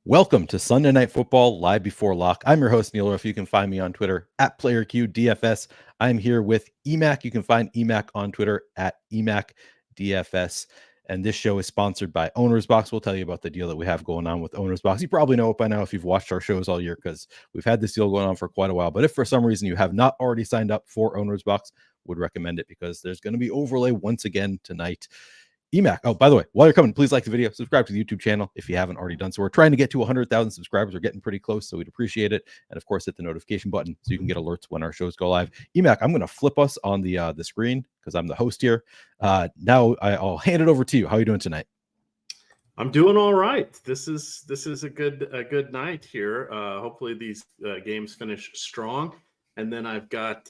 Welcome to Sunday Night Football Live Before Lock. I'm your host, Neil Orfield. You can find me on Twitter at PlayerQDFS. I'm here with EMac. You can find EMac on Twitter at EMac DFS. And this show is sponsored by Owner's Box. We'll tell you about the deal that we have going on with Owner's Box. You probably know it by now if you've watched our shows all year because we've had this deal going on for quite a while. But if for some reason you have not already signed up for Owner's Box, would recommend it because there's going to be overlay once again tonight. EMac. Oh, by the way, while you're coming, please like the video, subscribe to the YouTube channel if you haven't already done so. We're trying to get to 100,000 subscribers. We're getting pretty close, so we'd appreciate it. And of course, hit the notification button so you can get alerts when our shows go live. EMac, I'm going to flip us on the screen because I'm the host here. Now I'll hand it over to you. How are you doing tonight? I'm doing all right. This is a good night here. Hopefully these games finish strong. And then I've got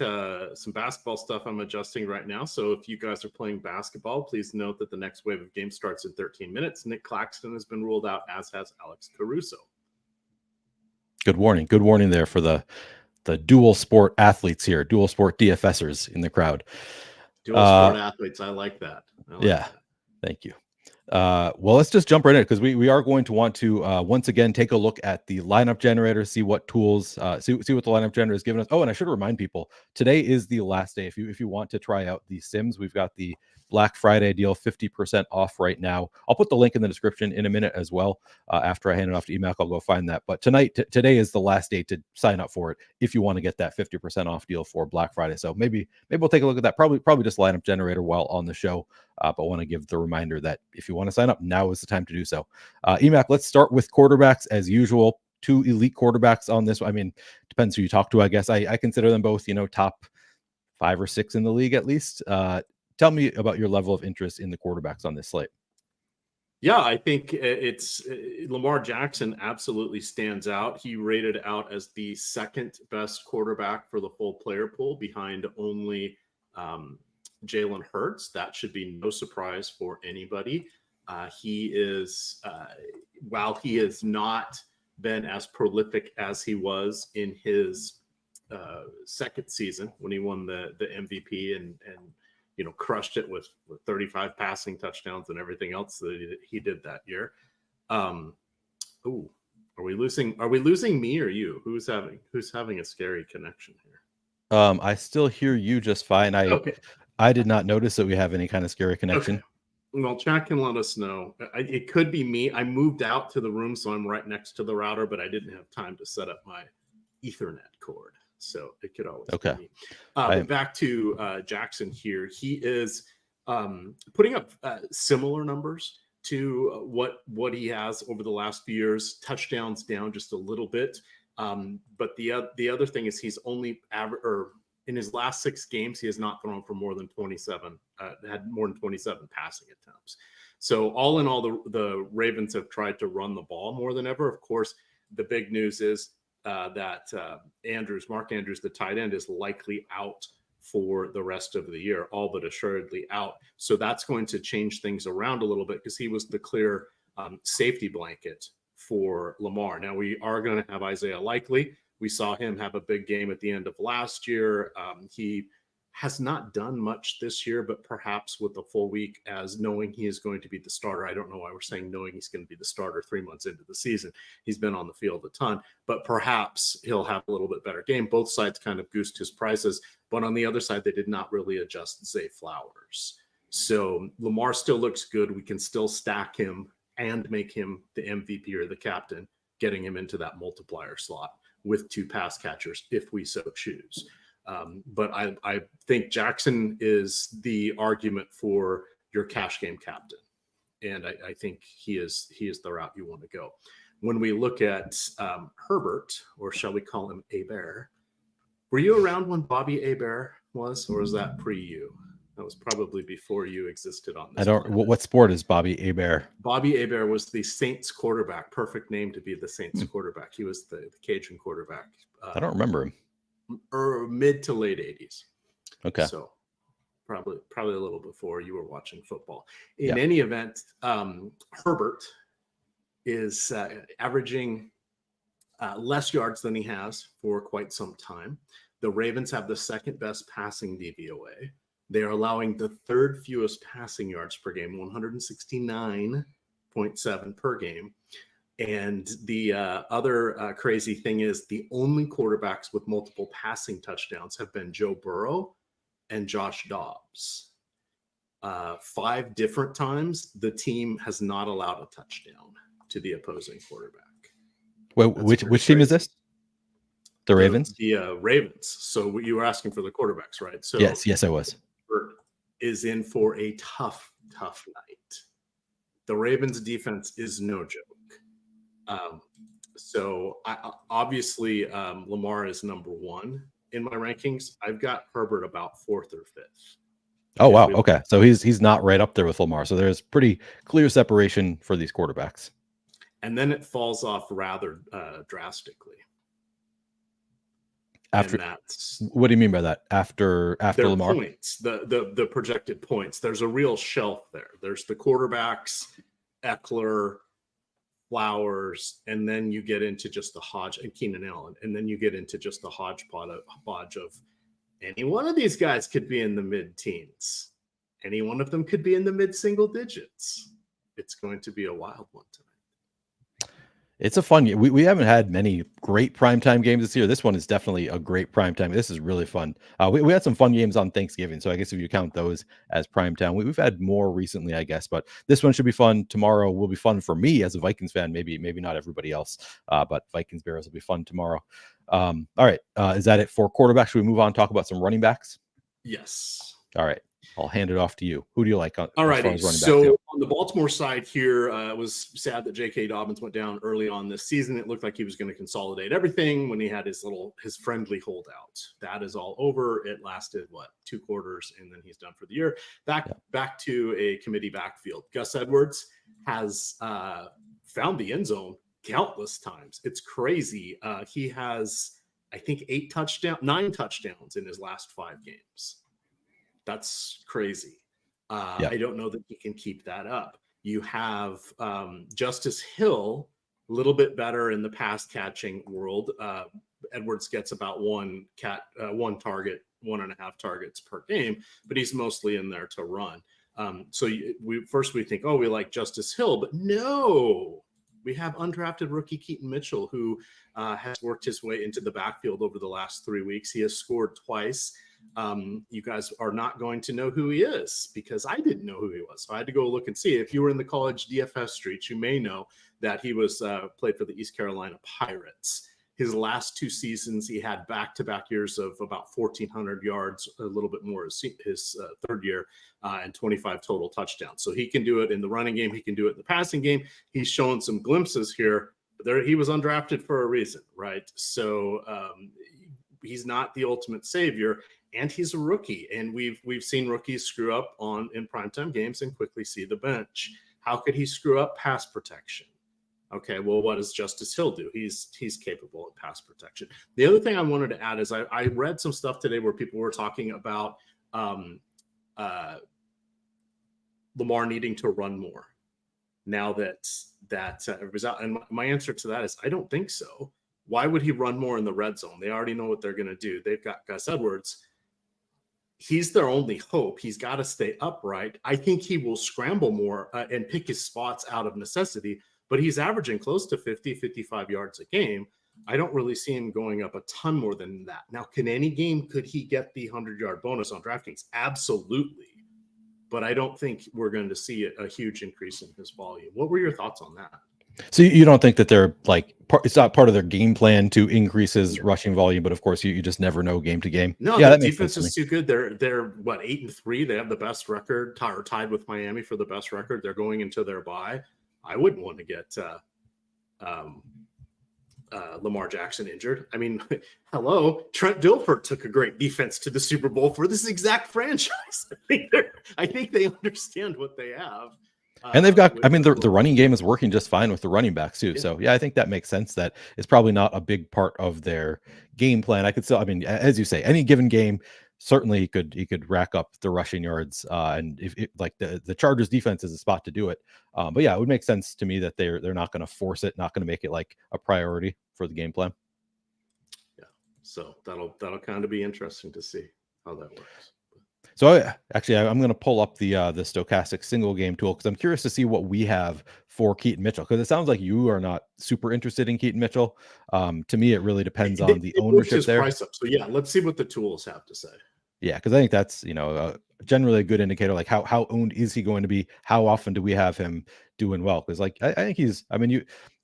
some basketball stuff I'm adjusting right now. So if you guys are playing basketball, please note that the next wave of games starts in 13 minutes. Nick Claxton has been ruled out, as has Alex Caruso. Good warning. Good warning there for the dual sport athletes here, dual sport DFSers in the crowd. Dual sport athletes. I like that. Thank you. Well, let's just jump right in because we are going to want to once again take a look at the lineup generator, see what tools, see what the lineup generator has given us. Oh, and I should remind people, today is the last day. If you want to try out the Sims, we've got the Black Friday deal, 50% off right now. I'll put the link in the description in a minute as well. After I hand it off to EMac, I'll go find that. But today is the last day to sign up for it if you want to get that 50% off deal for Black Friday. So maybe we'll take a look at that. Probably just lineup generator while on the show. But want to give the reminder that if you want to sign up, now is the time to do so. EMac, let's start with quarterbacks as usual. Two elite quarterbacks on this. I mean, depends who you talk to, I guess. I consider them both, top 5 or 6 in the league at least. Tell me about your level of interest in the quarterbacks on this slate. Yeah, I think it's Lamar Jackson absolutely stands out. He rated out as the second best quarterback for the full player pool behind only Jalen Hurts. That should be no surprise for anybody. He is, while he has not been as prolific as he was in his second season when he won the MVP and crushed it with 35 passing touchdowns and everything else that he did that year. Are we losing me or you? Who's having a scary connection here? I still hear you just fine. I did not notice that we have any kind of scary connection. Okay. Well, chat can let us know. It could be me. I moved out to the room, so I'm right next to the router, but I didn't have time to set up my Ethernet cord. So it could always be me. But back to Jackson here. He is putting up similar numbers to what he has over the last few years. Touchdowns down just a little bit. But the other thing is he's only in his last 6 games, he has not thrown for more than 27, had more than 27 passing attempts. So all in all, the Ravens have tried to run the ball more than ever. Of course, the big news is that Mark Andrews, the tight end, is likely out for the rest of the year, all but assuredly out. So that's going to change things around a little bit because he was the clear safety blanket for Lamar. Now we are going to have Isaiah Likely. We saw him have a big game at the end of last year. He has not done much this year, but perhaps with a full week as knowing he is going to be the starter. I don't know why we're saying knowing he's going to be the starter 3 months into the season. He's been on the field a ton, but perhaps he'll have a little bit better game. Both sides kind of goosed his prices, but on the other side, they did not really adjust Zay Flowers. So Lamar still looks good. We can still stack him and make him the MVP or the captain, getting him into that multiplier slot with 2 pass catchers if we so choose. But I think Jackson is the argument for your cash game captain. And I think he is the route you want to go. When we look at Herbert, or shall we call him Hebert, were you around when Bobby Hebert was, or is that pre-you? That was probably before you existed on this. What sport is Bobby Hebert? Bobby Hebert was the Saints quarterback. Perfect name to be the Saints quarterback. He was the Cajun quarterback. I don't remember him. Mid to late 80s. Okay. So probably a little before you were watching football. In any event, Herbert is averaging less yards than he has for quite some time. The Ravens have the second best passing DVOA. They are allowing the third fewest passing yards per game, 169.7 per game. And the other crazy thing is the only quarterbacks with multiple passing touchdowns have been Joe Burrow and Josh Dobbs. 5 different times, the team has not allowed a touchdown to the opposing quarterback. Well, which team is this? The Ravens? The Ravens. So you were asking for the quarterbacks, right? So yes, I was. Is in for a tough night. The Ravens defense is no joke. So obviously Lamar is number 1 in my rankings. I've got Herbert about 4th or 5th. Oh, wow. Okay. So he's not right up there with Lamar. So there's pretty clear separation for these quarterbacks. And then it falls off rather drastically. After that's, what do you mean by that? After Lamar? Points, the projected points. There's a real shelf there. There's the quarterbacks, Eckler, Flowers, and then you get into just the Hodge and Keenan Allen, and then you get into just the hodgepodge of any one of these guys could be in the mid-teens. Any one of them could be in the mid-single digits. It's going to be a wild one tonight. It's a fun game. We haven't had many great primetime games this year. This one is definitely a great primetime. This is really fun. We had some fun games on Thanksgiving, so I guess if you count those as primetime, we've had more recently, I guess. But this one should be fun. Tomorrow will be fun for me as a Vikings fan. Maybe not everybody else, but Vikings Bears will be fun tomorrow. All right, is that it for quarterbacks? Should we move on and talk about some running backs? Yes. All right. I'll hand it off to you. Who do you like? All right. So on the Baltimore side here, it was sad that J.K. Dobbins went down early on this season. It looked like he was going to consolidate everything when he had his friendly holdout. That is all over. It lasted 2 quarters, and then he's done for the year. Back to a committee backfield. Gus Edwards has found the end zone countless times. It's crazy. He has, I think, 9 touchdowns in his last 5 games. That's crazy. I don't know that he can keep that up. You have Justice Hill, a little bit better in the pass catching world. Edwards gets about 1 target, 1.5 targets per game, but he's mostly in there to run. So we think, we like Justice Hill, but no. We have undrafted rookie Keaton Mitchell, who has worked his way into the backfield over the last 3 weeks. He has scored twice. You guys are not going to know who he is because I didn't know who he was. So I had to go look and see. If you were in the college DFS streets, you may know that he was played for the East Carolina Pirates. His last 2 seasons, he had back-to-back years of about 1,400 yards, a little bit more his third year, and 25 total touchdowns. So he can do it in the running game. He can do it in the passing game. He's shown some glimpses here. He was undrafted for a reason, right? So he's not the ultimate savior, and he's a rookie. And we've seen rookies screw up in primetime games and quickly see the bench. How could he screw up pass protection? Okay, well, what does Justice Hill do? He's capable of pass protection. The other thing I wanted to add is I read some stuff today where people were talking about Lamar needing to run more now that everybody's out. And my answer to that is I don't think so. Why would he run more in the red zone? They already know what they're going to do. They've got Gus Edwards. He's their only hope. He's got to stay upright. I think he will scramble more and pick his spots out of necessity, but he's averaging close to 50, 55 yards a game. I don't really see him going up a ton more than that. Now, could he get the 100-yard bonus on DraftKings? Absolutely. But I don't think we're going to see a huge increase in his volume. What were your thoughts on that? So you don't think that they're it's not part of their game plan to increase his rushing volume, but of course you just never know game to game. No, the defense is too good. They're 8-3. They have the best record, tied with Miami for the best record. They're going into their bye. I wouldn't want to get Lamar Jackson injured. I mean, hello, Trent Dilfer took a great defense to the Super Bowl for this exact franchise. I think they understand what they have. And they've got, the running game is working just fine with the running backs too. Yeah. So yeah, I think that makes sense. That it's probably not a big part of their game plan. I could still, as you say, any given game, certainly he could rack up the rushing yards. And if the Chargers defense is a spot to do it. But yeah, it would make sense to me that they're not going to force it, not going to make it like a priority for the game plan. Yeah. So that'll kind of be interesting to see how that works. So I'm going to pull up the stochastic single game tool because I'm curious to see what we have for Keaton Mitchell, because it sounds like you are not super interested in Keaton Mitchell. To me, it really depends on the ownership there. Price up. So yeah, let's see what the tools have to say. Yeah, because I think that's generally a good indicator. Like how owned is he going to be? How often do we have him doing well? Because like I think he's. I mean,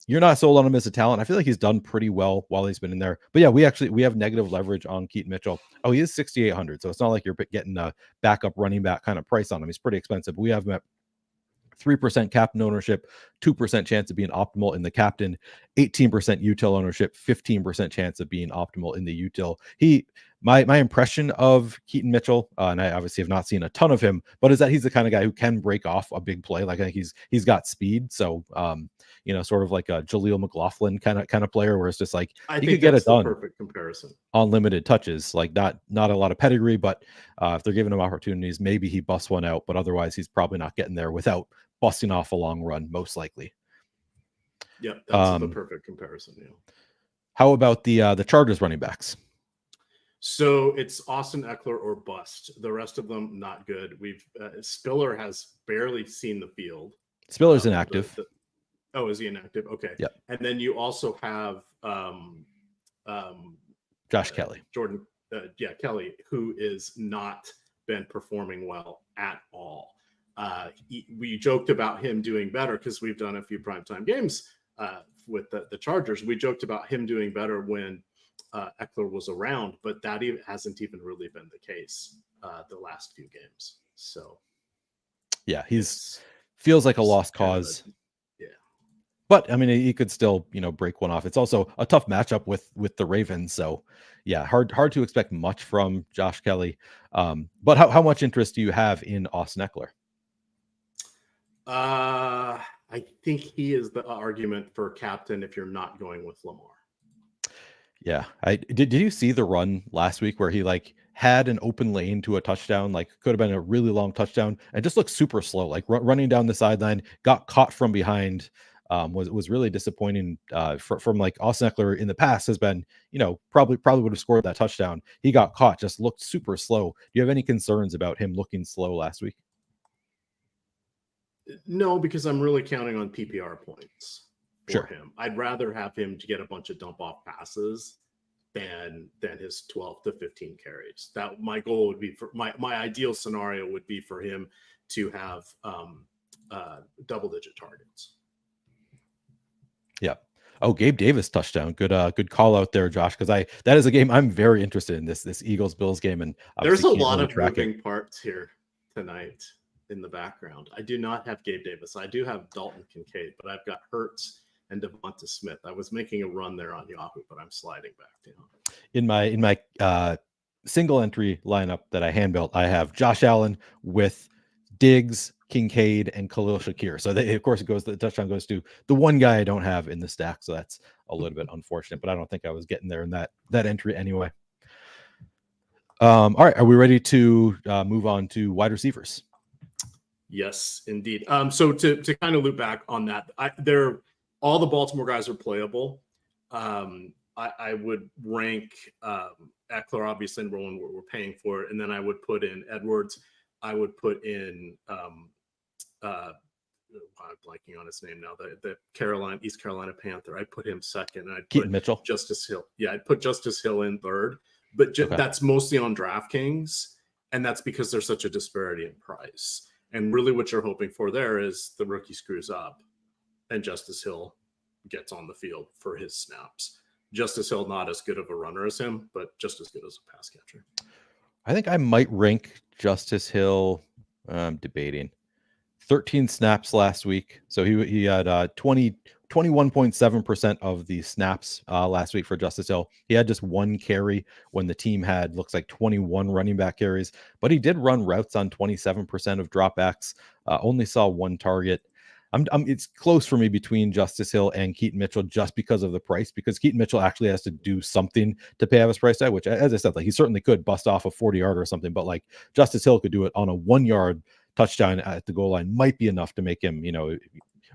you're not sold on him as a talent. I feel like he's done pretty well while he's been in there. But yeah, we have negative leverage on Keaton Mitchell. Oh, he is 6,800, so it's not like you're getting a backup running back kind of price on him. He's pretty expensive. We have him at 3% captain ownership, 2% chance of being optimal in the captain, 18% util ownership, 15% chance of being optimal in the util. My impression of Keaton Mitchell, and I obviously have not seen a ton of him, but is that he's the kind of guy who can break off a big play. Like I think he's got speed, so sort of like a Jaleel McLaughlin kind of player, where it's just like he could get it done. Perfect comparison On limited touches, like not a lot of pedigree, but if they're giving him opportunities, maybe he busts one out, but otherwise he's probably not getting there without busting off a long run, most likely. Yeah, that's the perfect comparison. Yeah. How about the Chargers running backs? So it's Austin Eckler or bust. The rest of them not good. Spiller has barely seen the field. Spiller's inactive. Oh, is he inactive? Okay. Yeah. And then you also have Josh Kelly. Jordan. Kelly, who is not been performing well at all. We joked about him doing better because we've done a few primetime games with the Chargers. We joked about him doing better when Eckler was around, but that hasn't even really been the case the last few games. So, yeah, feels like a lost cause. Yeah, but I mean, he could still break one off. It's also a tough matchup with the Ravens. So, yeah, hard to expect much from Josh Kelly. But how much interest do you have in Austin Eckler? I think he is the argument for captain if you're not going with Lamar. Yeah, did you see the run last week where he like had an open lane to a touchdown, like could have been a really long touchdown, and just looked super slow, like running down the sideline, got caught from behind. Was really disappointing from like Austin Eckler in the past has been, probably would have scored that touchdown. He got caught, just looked super slow. Do you have any concerns about him looking slow last week? No, because I'm really counting on PPR points for him. I'd rather have him to get a bunch of dump off passes than his 12 to 15 carries. That my goal would be for my ideal scenario would be for him to have double digit targets. Yeah. Oh, Gabe Davis touchdown. Good call out there, Josh. Because that is a game I'm very interested in. This Eagles Bills game, and there's a lot of moving parts here tonight in the background. I do not have Gabe Davis. I do have Dalton Kincaid, but I've got Hurts and Devonta Smith. I was making a run there on Yahoo, but I'm sliding back down. In my single entry lineup that I hand built, I have Josh Allen with Diggs, Kincaid, and Khalil Shakir. So of course the touchdown goes to the one guy I don't have in the stack. So that's a little bit unfortunate, but I don't think I was getting there in that entry anyway. All right. Are we ready to move on to wide receivers? Yes, indeed. So to kind of loop back on that, all the Baltimore guys are playable. I would rank Eckler, obviously, number one, we're paying for it. And then I would put in Edwards. I would put in, I'm blanking on his name now, the East Carolina Panther. I'd put him second. And I'd Keaton Mitchell. Justice Hill. Yeah, I'd put Justice Hill in third. But that's mostly on DraftKings. And that's because there's such a disparity in price. And really what you're hoping for there is the rookie screws up and Justice Hill gets on the field for his snaps. Justice Hill, not as good of a runner as him, but just as good as a pass catcher. I think I might rank Justice Hill, I'm debating, 13 snaps last week. So he had 21.7% of the snaps last week for Justice Hill. He had just one carry when the team had, looks like 21 running back carries, but he did run routes on 27% of dropbacks, only saw one target. It's close for me between Justice Hill and Keaton Mitchell just because of the price, because Keaton Mitchell actually has to do something to pay off his price tag, which, as I said, like he certainly could bust off a 40-yarder or something, but like Justice Hill could do it on a 1-yard touchdown at the goal line, might be enough to make him,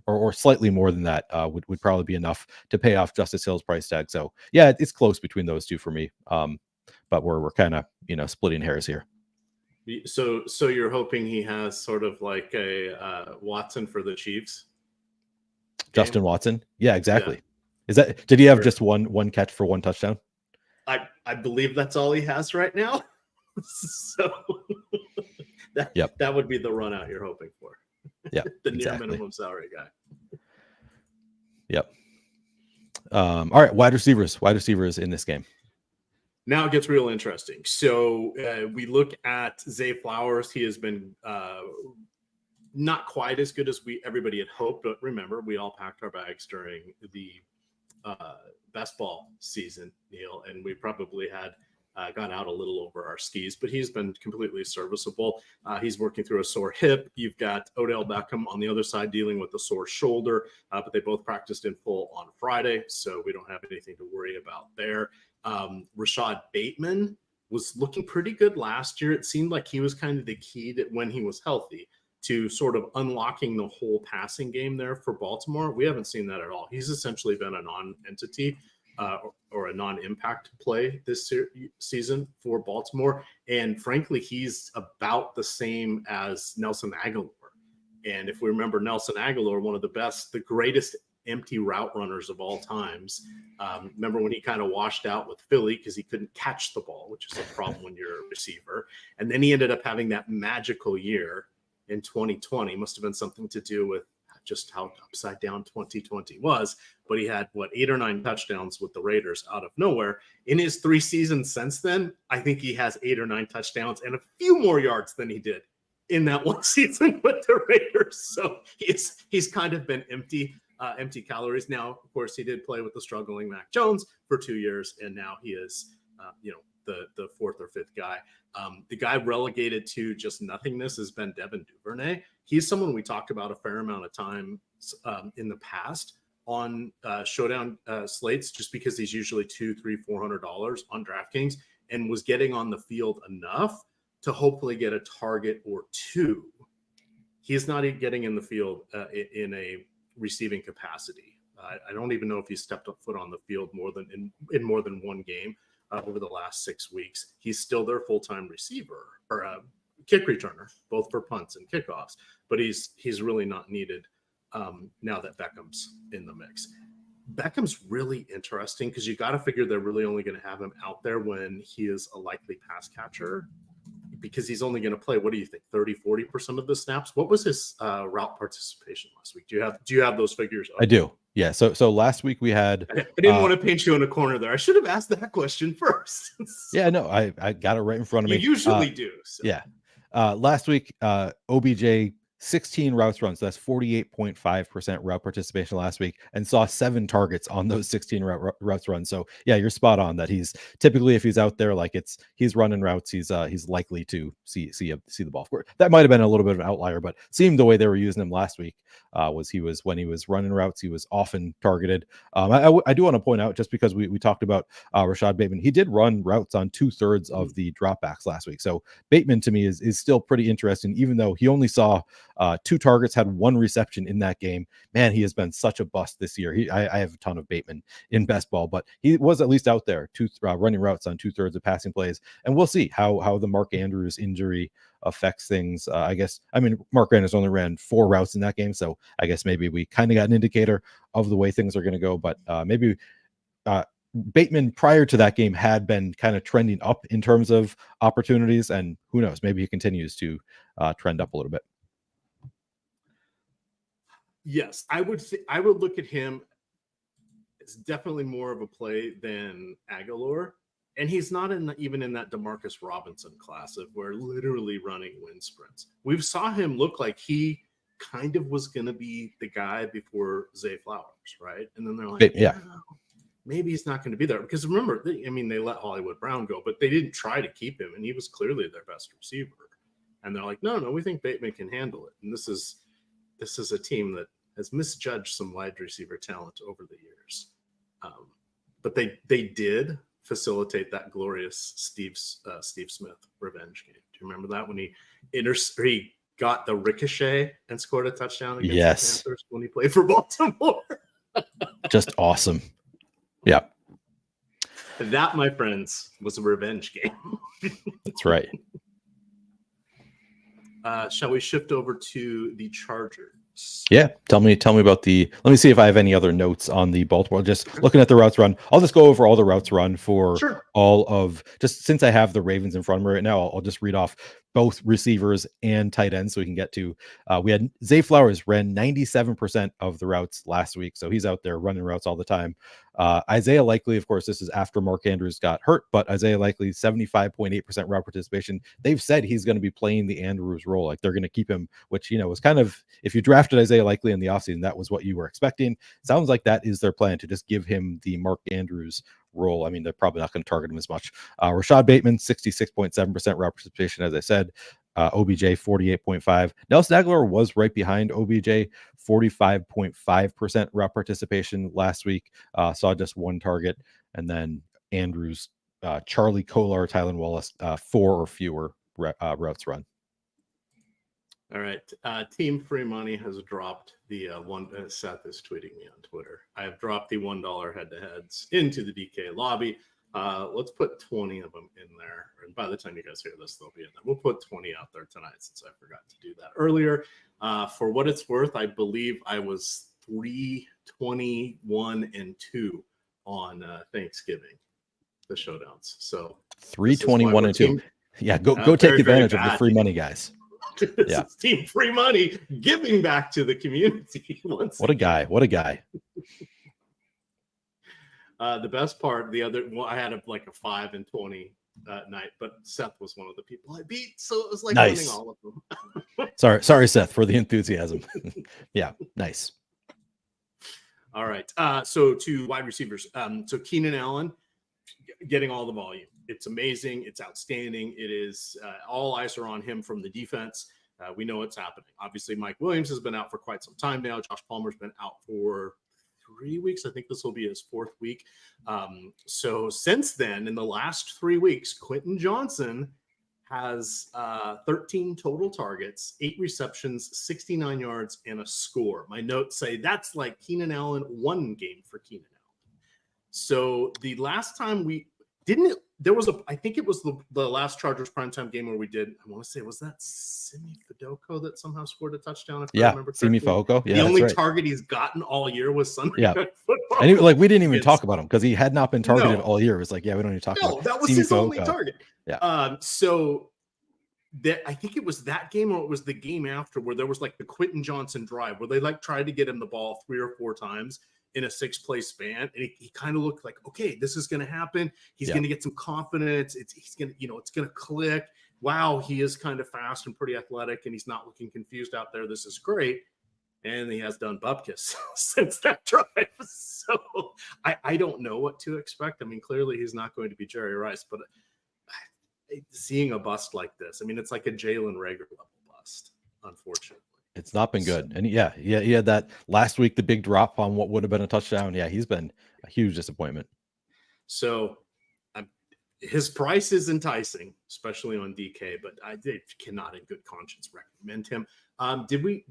or slightly more than that would probably be enough to pay off Justice Hill's price tag. So yeah, it's close between those two for me. But we're kind of, splitting hairs here. So you're hoping he has sort of like a Watson for the Chiefs? Justin Watson? Yeah, exactly. Yeah. Did he have just one catch for one touchdown? I believe that's all he has right now. So that would be the run out you're hoping for. Yeah. The near minimum salary guy. Yep. All right, wide receivers in this game. Now it gets real interesting. So we look at Zay Flowers. He has been not quite as good as everybody had hoped, but remember, we all packed our bags during the best ball season, Neil, and we probably had gone out a little over our skis, but he's been completely serviceable. He's working through a sore hip. You've got Odell Beckham on the other side dealing with a sore shoulder, but they both practiced in full on Friday, so we don't have anything to worry about there. Rashad Bateman was looking pretty good last year. It seemed like he was kind of the key that when he was healthy to sort of unlocking the whole passing game there for Baltimore. We haven't seen that at all. He's essentially been a non-entity or a non-impact play this season for Baltimore. And frankly, he's about the same as Nelson Agholor. And if we remember Nelson Agholor, one of the greatest empty route runners of all times. Remember when he kind of washed out with Philly because he couldn't catch the ball, which is a problem when you're a receiver. And then he ended up having that magical year in 2020. Must have been something to do with just how upside down 2020 was, but he had 8 or 9 touchdowns with the Raiders out of nowhere. In his 3 seasons since then, I think he has 8 or 9 touchdowns and a few more yards than he did in that one season with the Raiders. So he's kind of been empty calories. Now, of course, he did play with the struggling Mac Jones for 2 years, and now he is, the 4th or 5th guy. The guy relegated to just nothingness has been Devin Duvernay. He's someone we talked about a fair amount of time in the past on Showdown slates, just because he's usually $200, $300, $400 on DraftKings, and was getting on the field enough to hopefully get a target or 2. He's not getting in the field in a receiving capacity. I don't even know if he's stepped up foot on the field more than in more than one game over the last 6 weeks. He's still their full-time receiver or kick returner, both for punts and kickoffs, but he's really not needed now that Beckham's in the mix. Beckham's really interesting because you got to figure they're really only going to have him out there when he is a likely pass catcher, because he's only going to play, what do you think, 30-40% of the snaps? What was his route participation last week? Do you have those figures up? I do. Yeah. So last week we had. I didn't want to paint you in a corner there. I should have asked that question first. Yeah, no, I got it right in front of me. You usually do. So. Yeah. Last week, OBJ 16 routes run, so that's 48.5% route participation last week, and saw 7 targets on those 16 routes run. So yeah, you're spot on that he's typically, if he's out there, like he's running routes, he's likely to see the ball. That might have been a little bit of an outlier, but seemed the way they were using him last week when he was running routes, he was often targeted. I do want to point out, just because we talked about Rashad Bateman, he did run routes on 2/3 of the dropbacks last week. So Bateman to me is still pretty interesting, even though he only saw 2 targets, had 1 reception in that game. Man, he has been such a bust this year. I have a ton of Bateman in best ball, but he was at least out there running routes on 2/3 of passing plays. And we'll see how the Mark Andrews injury affects things. Mark Andrews only ran 4 routes in that game, so I guess maybe we kind of got an indicator of the way things are going to go. But maybe Bateman prior to that game had been kind of trending up in terms of opportunities, and who knows, maybe he continues to trend up a little bit. Yes, I would look at him as definitely more of a play than Agholor. And he's not even in that Demarcus Robinson class of where literally running wind sprints. We saw him look like he kind of was going to be the guy before Zay Flowers, right? And then they're like, maybe he's not going to be there. Because remember, they let Hollywood Brown go, but they didn't try to keep him, and he was clearly their best receiver. And they're like, no, we think Bateman can handle it. And this is a team that has misjudged some wide receiver talent over the years. But they did facilitate that glorious Steve Smith revenge game. Do you remember that when he got the ricochet and scored a touchdown against the Panthers when he played for Baltimore? Just awesome. Yeah. That, my friends, was a revenge game. That's right. Shall we shift over to the Chargers? Yeah, tell me about the. Let me see if I have any other notes on the Baltimore. Just looking at the routes run, I'll just go over all the routes run for all of. Just since I have the Ravens in front of me right now, I'll just read off both receivers and tight ends so we can get to. We had Zay Flowers ran 97% of the routes last week, so he's out there running routes all the time. Isaiah Likely, of course, this is after Mark Andrews got hurt, but Isaiah Likely 75.8% route participation. They've said he's going to be playing the Andrews role, like they're going to keep him, which was kind of, if you drafted Isaiah Likely in the offseason, that was what you were expecting. Sounds like that is their plan, to just give him the Mark Andrews role. I mean, they're probably not going to target him as much. Rashad Bateman 66.7% route participation, as I said. OBJ 48.5. Nelson Aguilar was right behind OBJ, 45.5% route participation last week. Saw just one target, and then Andrews, Charlie Kolar, Tylan Wallace, 4 or fewer routes run. All right. Team Free Money has dropped the one. Seth is tweeting me on Twitter. I have dropped the $1 head-to-heads into the DK lobby. Let's put 20 of them in there. And by the time you guys hear this, they'll be in there. We'll put 20 out there tonight since I forgot to do that earlier. For what it's worth, I believe I was 3-21-2 on Thanksgiving, the showdowns. So 3-21-2. Yeah, go take advantage of the free money, guys. This is Team Free Money giving back to the community. What a guy. The best part, I had a 5-20 night, but Seth was one of the people I beat, so it was like winning all of them. sorry, Seth, for the enthusiasm. Yeah, nice. All right, so to wide receivers, so Keenan Allen getting all the volume. It's amazing. It's outstanding. It is all eyes are on him from the defense. We know what's happening. Obviously, Mike Williams has been out for quite some time now. Josh Palmer's been out for 3 weeks. I think this will be his 4th week. So since then, in the last 3 weeks, Quentin Johnson has 13 total targets, 8 receptions, 69 yards, and a score. My notes say that's like Keenan Allen, 1 game for Keenan Allen. So the last time I think it was the last Chargers primetime game where we did, I want to say, was that Simi Fedoko that somehow scored a touchdown? If I remember Simi Fedoko. Yeah, the only target he's gotten all year was Sunday Night Football. And we didn't even talk about him because he had not been targeted all year. It was like, we don't even talk about him. No, that was Simi his Fedoko. only target. Yeah. So I think it was that game, or it was the game after, where there was the Quentin Johnson drive where they tried to get him the ball 3 or 4 times in a 6-play span, and he kind of looked like, okay, this is going to happen. He's going to get some confidence. He's going to, it's going to click. Wow, he is kind of fast and pretty athletic, and he's not looking confused out there. This is great. And he has done bupkis since that drive. So I don't know what to expect. I mean, clearly he's not going to be Jerry Rice, but seeing a bust like this, I mean, it's like a Jalen Reagor level bust, unfortunately. It's not been good. And he had that last week, the big drop on what would have been a touchdown. Yeah, he's been a huge disappointment. So his price is enticing, especially on DK, but I cannot in good conscience recommend him.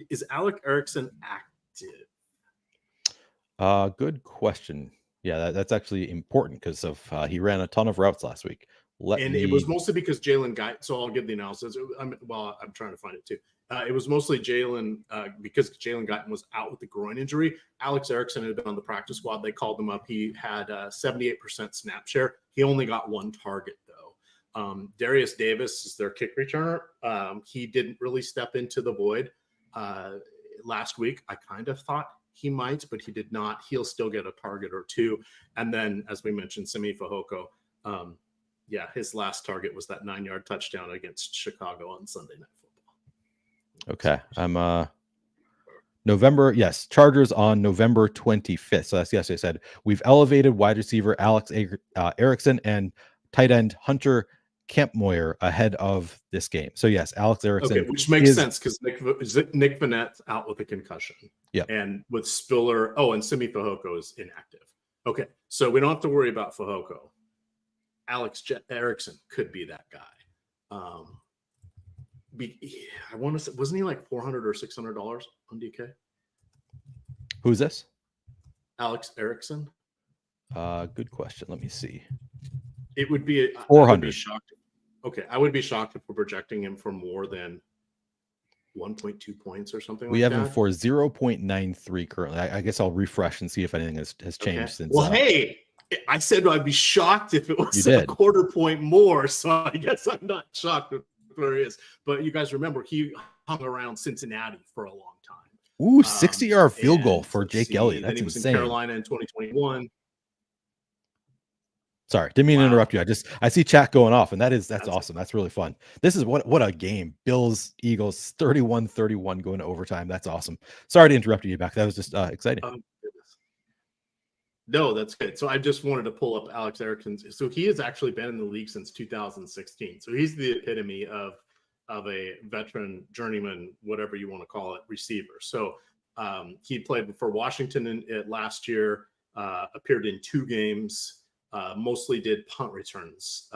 Is Alec Erickson active? Good question. Yeah, that's actually important because he ran a ton of routes last week. It was mostly because Jalen Guyton. So I'll give the analysis. I'm trying to find it too. It was mostly Jalen because Jalen Guyton was out with the groin injury. Alex Erickson had been on the practice squad. They called him up. He had 78% snap share. He only got 1 target though. Darius Davis is their kick returner. He didn't really step into the void last week. I kind of thought he might, but he did not. He'll still get a target or 2. And then, as we mentioned, Simi Fehoko. His last target was that 9-yard touchdown against Chicago on Sunday Night Football. Okay. I'm November. Yes. Chargers on November 25th. So that's yesterday. I said we've elevated wide receiver Alex Erickson and tight end Hunter Kampmoyer ahead of this game. So yes, Alex Erickson. Okay, which makes sense because Nick Vanette's out with a concussion. Yeah. And with Spiller. Oh, and Simi Fehoko is inactive. Okay. So we don't have to worry about Fehoko. Alex Erickson could be that guy. I want to say, wasn't he like $400 or $600 on DK? Who's this? Alex Erickson. Good question. Let me see. It would be 400. I would be shocked if we're projecting him for more than 1.2 points or something We like have him that. for 0.93 currently. I guess I'll refresh and see if anything has changed since. Well, hey, I said I'd be shocked if it was a quarter point more. So I guess I'm not shocked with where he is. But you guys remember he hung around Cincinnati for a long time. Ooh, 60-yard field goal for Jake Elliott. That's then he was insane. in Carolina in 2021. Sorry, didn't mean to interrupt you. I see chat going off, and that's awesome. That's really fun. This is what a game. Bills, Eagles, 31-31 going to overtime. That's awesome. Sorry to interrupt you back. That was just exciting. No, that's good. So I just wanted to pull up Alex Erickson. So he has actually been in the league since 2016. So he's the epitome of a veteran, journeyman, whatever you want to call it, receiver. So he played for Washington last year, appeared in 2 games. Mostly did punt returns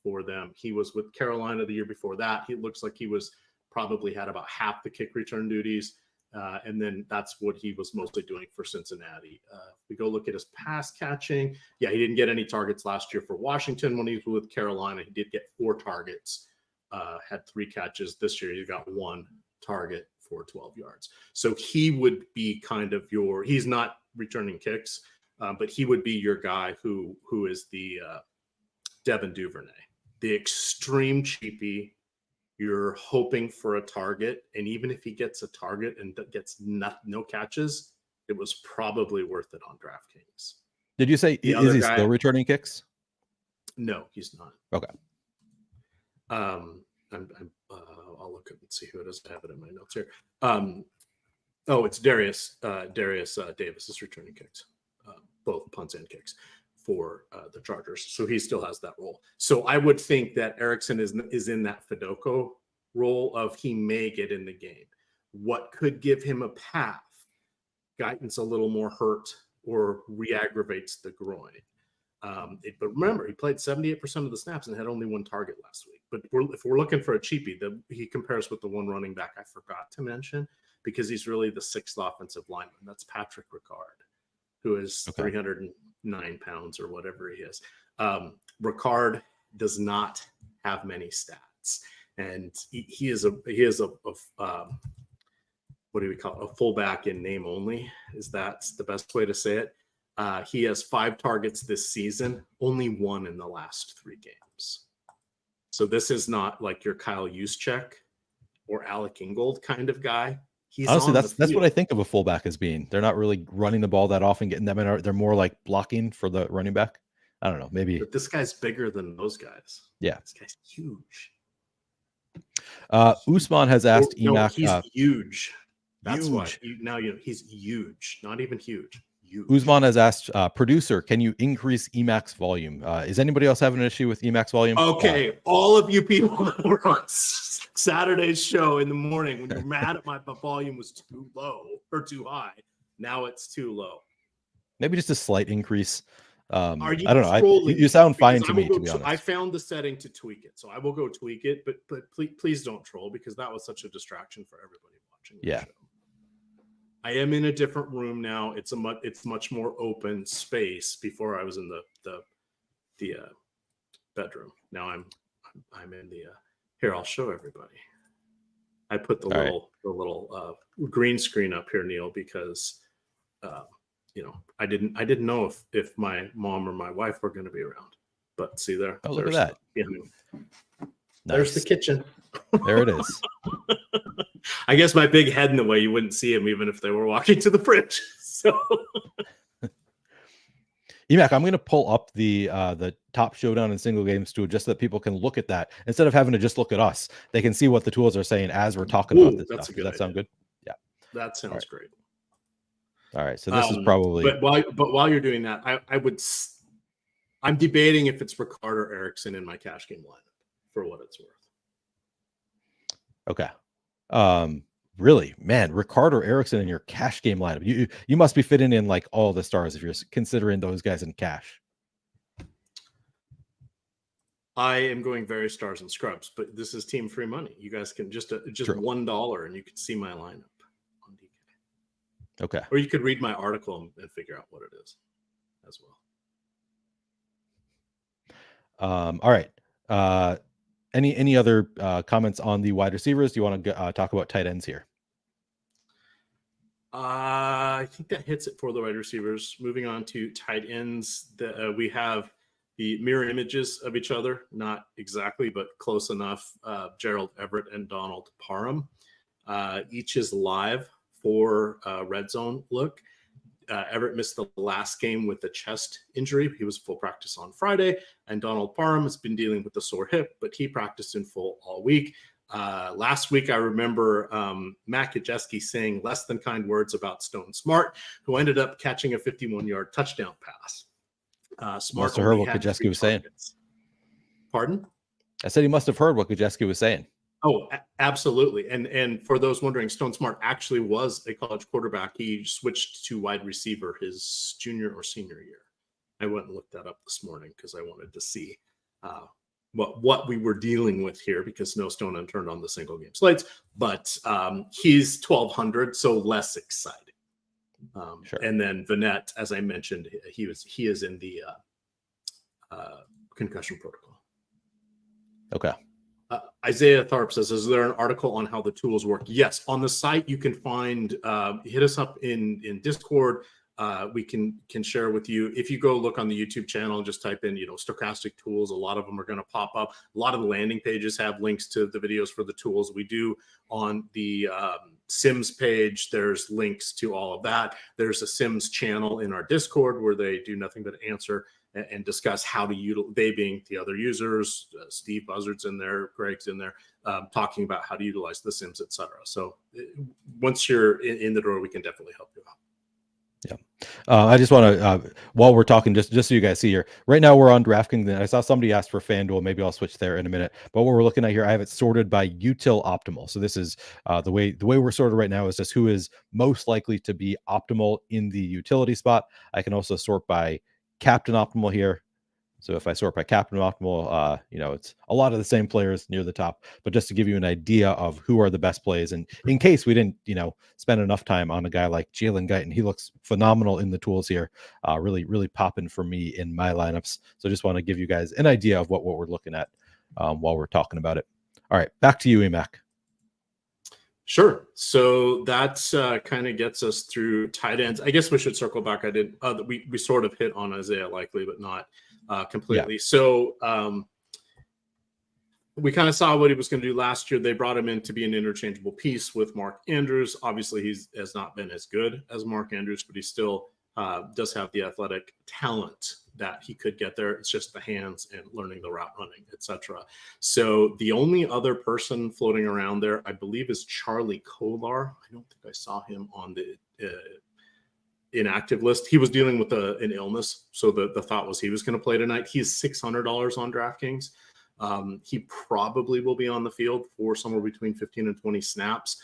for them. He was with Carolina the year before that. He looks like he was probably had about half the kick return duties. And then that's what he was mostly doing for Cincinnati. We go look at his pass catching. Yeah, he didn't get any targets last year for Washington when he was with Carolina. He did get 4 targets, had 3 catches. This year he got 1 target for 12 yards. So he would be kind of he's not returning kicks. But he would be your guy who is the Devin Duvernay, the extreme cheapie. You're hoping for a target, and even if he gets a target and gets no catches, it was probably worth it on DraftKings. Did you say is he still returning kicks? No, he's not. Okay. I'll look up and see who it is. I have it in my notes here. It's Darius Davis is returning kicks. Both punts and kicks for the Chargers. So he still has that role. So I would think that Erickson is in that Fedoko role of he may get in the game. What could give him a path? Guyton's a little more hurt or re-aggravates the groin. But remember, he played 78% of the snaps and had only 1 target last week. But if we're looking for a cheapie, he compares with the one running back I forgot to mention because he's really the 6th offensive lineman. That's Patrick Ricard, who is 309 pounds or whatever he is. Ricard does not have many stats, and he is a what do we call it? A fullback in name only. That's the best way to say it. He has 5 targets this season, only 1 in the last 3 games. So this is not like your Kyle Juszczyk or Alec Ingold kind of guy. Honestly, that's what I think of a fullback as being. They're not really running the ball that often, getting them in. They're more like blocking for the running back. I don't know, maybe. But this guy's bigger than those guys. Yeah, this guy's huge. Usman has asked EMac. He's huge. That's why he's huge, not even huge. Usman has asked, producer, can you increase EMac's volume? Is anybody else having an issue with EMac's volume? Okay, all of you people that were on Saturday's show in the morning when you're mad at my volume was too low or too high, now it's too low. Maybe just a slight increase. I don't know. You sound fine to me, to be honest. I found the setting to tweak it, so I will go tweak it. But please don't troll because that was such a distraction for everybody watching. The show. I am in a different room now. It's much more open space. Before I was in the bedroom. Now I'm in the here. I'll show everybody. I put the little green screen up here, Neil, because I didn't know if my mom or my wife were going to be around. But see there. Oh, look at that. There's the kitchen. There it is. I guess my big head in the way, you wouldn't see him even if they were walking to the fridge. So, EMac, I'm going to pull up the top showdown and single game stool just so that people can look at that instead of having to just look at us. They can see what the tools are saying as we're talking about this stuff. Does that sound good? Yeah, that sounds great. All right, so this is probably. But while you're doing that, I'm debating if it's Ricard or Erickson in my cash game lineup for what it's worth. Okay. Really, man, Ricard or Erickson in your cash game lineup. You must be fitting in like all the stars if you're considering those guys in cash. I am going very stars and scrubs, but this is team free money. You guys can just $1 and you can see my lineup on DK. Okay. Or you could read my article and figure out what it is as well. All right. Any other comments on the wide receivers? Do you want to talk about tight ends here? I think that hits it for the wide receivers. Moving on to tight ends, we have the mirror images of each other, not exactly, but close enough. Gerald Everett and Donald Parham. Each is live for Red Zone look. Everett missed the last game with a chest injury. He was full practice on Friday, and Donald Parham has been dealing with a sore hip, but he practiced in full all week. Last week, I remember Matt Kajeski saying less than kind words about Stone Smart, who ended up catching a 51-yard touchdown pass. Smart must have heard what Kajeski was saying. Pardon? I said he must have heard what Kajeski was saying. Oh, absolutely. And for those wondering, Stone Smart actually was a college quarterback. He switched to wide receiver his junior or senior year. I went and looked that up this morning because I wanted to see what we were dealing with here, because no stone unturned on the single game slates. But he's 1,200, so less exciting. Sure. And then Vanette, as I mentioned, he is in the concussion protocol. Okay. Isaiah Tharp says, is there an article on how the tools work? Yes, on the site you can find, hit us up in Discord. We can share with you. If you go look on the YouTube channel, just type in, stochastic tools. A lot of them are going to pop up. A lot of the landing pages have links to the videos for the tools. We do on the Sims page. There's links to all of that. There's a Sims channel in our Discord where they do nothing but answer and discuss how to utilize, they being the other users, Steve Buzzard's in there, Greg's in there, talking about how to utilize the Sims, etc. So once you're in the door, we can definitely help you out. Yeah. I just want to, while we're talking, just so you guys see here, right now we're on DraftKings. I saw somebody ask for FanDuel. Maybe I'll switch there in a minute. But what we're looking at here, I have it sorted by util optimal. So this is the way we're sorted right now is just who is most likely to be optimal in the utility spot. I can also sort by captain optimal here. So if I sort by captain optimal, it's a lot of the same players near the top, but just to give you an idea of who are the best plays. And in case we didn't, spend enough time on a guy like Jalen Guyton, he looks phenomenal in the tools here. Really, really popping for me in my lineups. So just want to give you guys an idea of what we're looking at while we're talking about it. All right, back to you, EMac. Sure. So that's kind of gets us through tight ends. I guess we should circle back. I did. We sort of hit on Isaiah Likely, but not completely. Yeah. So we kind of saw what he was going to do last year. They brought him in to be an interchangeable piece with Mark Andrews. Obviously, he has not been as good as Mark Andrews, but he still does have the athletic talent that he could get there. It's just the hands and learning the route running, etc. So the only other person floating around there, I believe, is Charlie Kolar. I don't think I saw him on the inactive list. He was dealing with an illness, so the thought was he was going to play tonight. He's $600 on DraftKings. He probably will be on the field for somewhere between 15 and 20 snaps.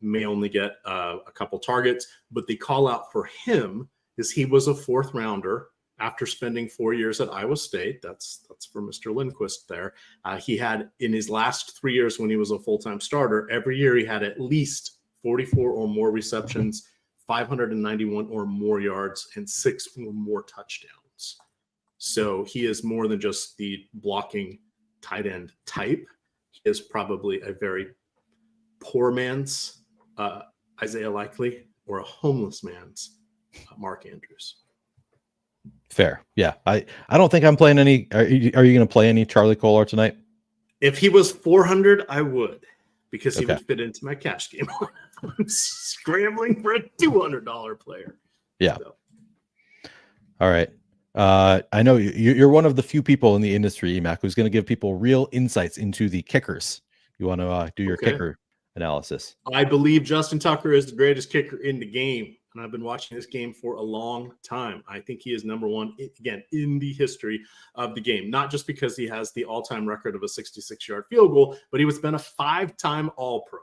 May only get a couple targets, but the call out for him is he was a fourth rounder after spending 4 years at Iowa State. That's for Mr. Lindquist there. He had, in his last 3 years when he was a full-time starter, every year he had at least 44 or more receptions, 591 or more yards, and 6 or more touchdowns. So he is more than just the blocking tight end type. He is probably a very poor man's Isaiah Likely or a homeless man's Mark Andrews. Fair. Yeah. I don't think I'm playing any. Are you going to play any Charlie Kolar tonight? If he was 400, I would, because he would fit into my cash game. I'm scrambling for a $200 player. Yeah. So. All right. I know you're one of the few people in the industry, EMac, who's going to give people real insights into the kickers. You want to do your kicker analysis? I believe Justin Tucker is the greatest kicker in the game, and I've been watching this game for a long time. I think he is number one, again, in the history of the game, not just because he has the all-time record of a 66-yard field goal, but he was been a 5-time All-Pro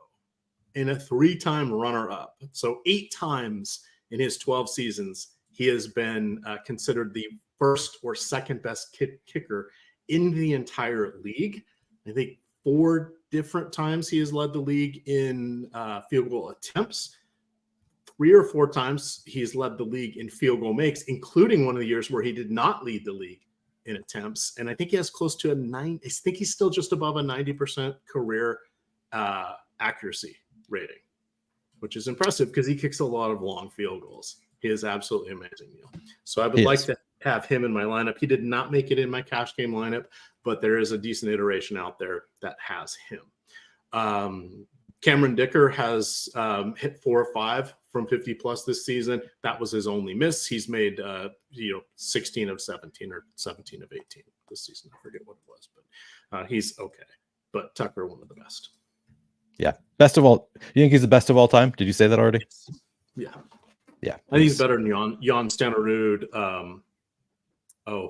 and a 3-time runner-up. So 8 times in his 12 seasons, he has been considered the first or second best kicker in the entire league. I think 4 different times he has led the league in field goal attempts. 3 or 4 times he's led the league in field goal makes, including one of the years where he did not lead the league in attempts, and I think he has close to I think he's still just above a 90% career accuracy rating, which is impressive because he kicks a lot of long field goals. He is absolutely amazing, Neil. So I would like to have him in my lineup. He did not make it in my cash game lineup, but there is a decent iteration out there that has him. Cameron Dicker has hit 4 or 5 from 50 plus this season. That was his only miss. He's made 16 of 17 or 17 of 18 this season. I forget what it was, but he's okay. But Tucker, one of the best. Yeah, best of all. You think he's the best of all time? Did you say that already? Yes. Yeah. Yeah, I think he's better than Jan Stenerud.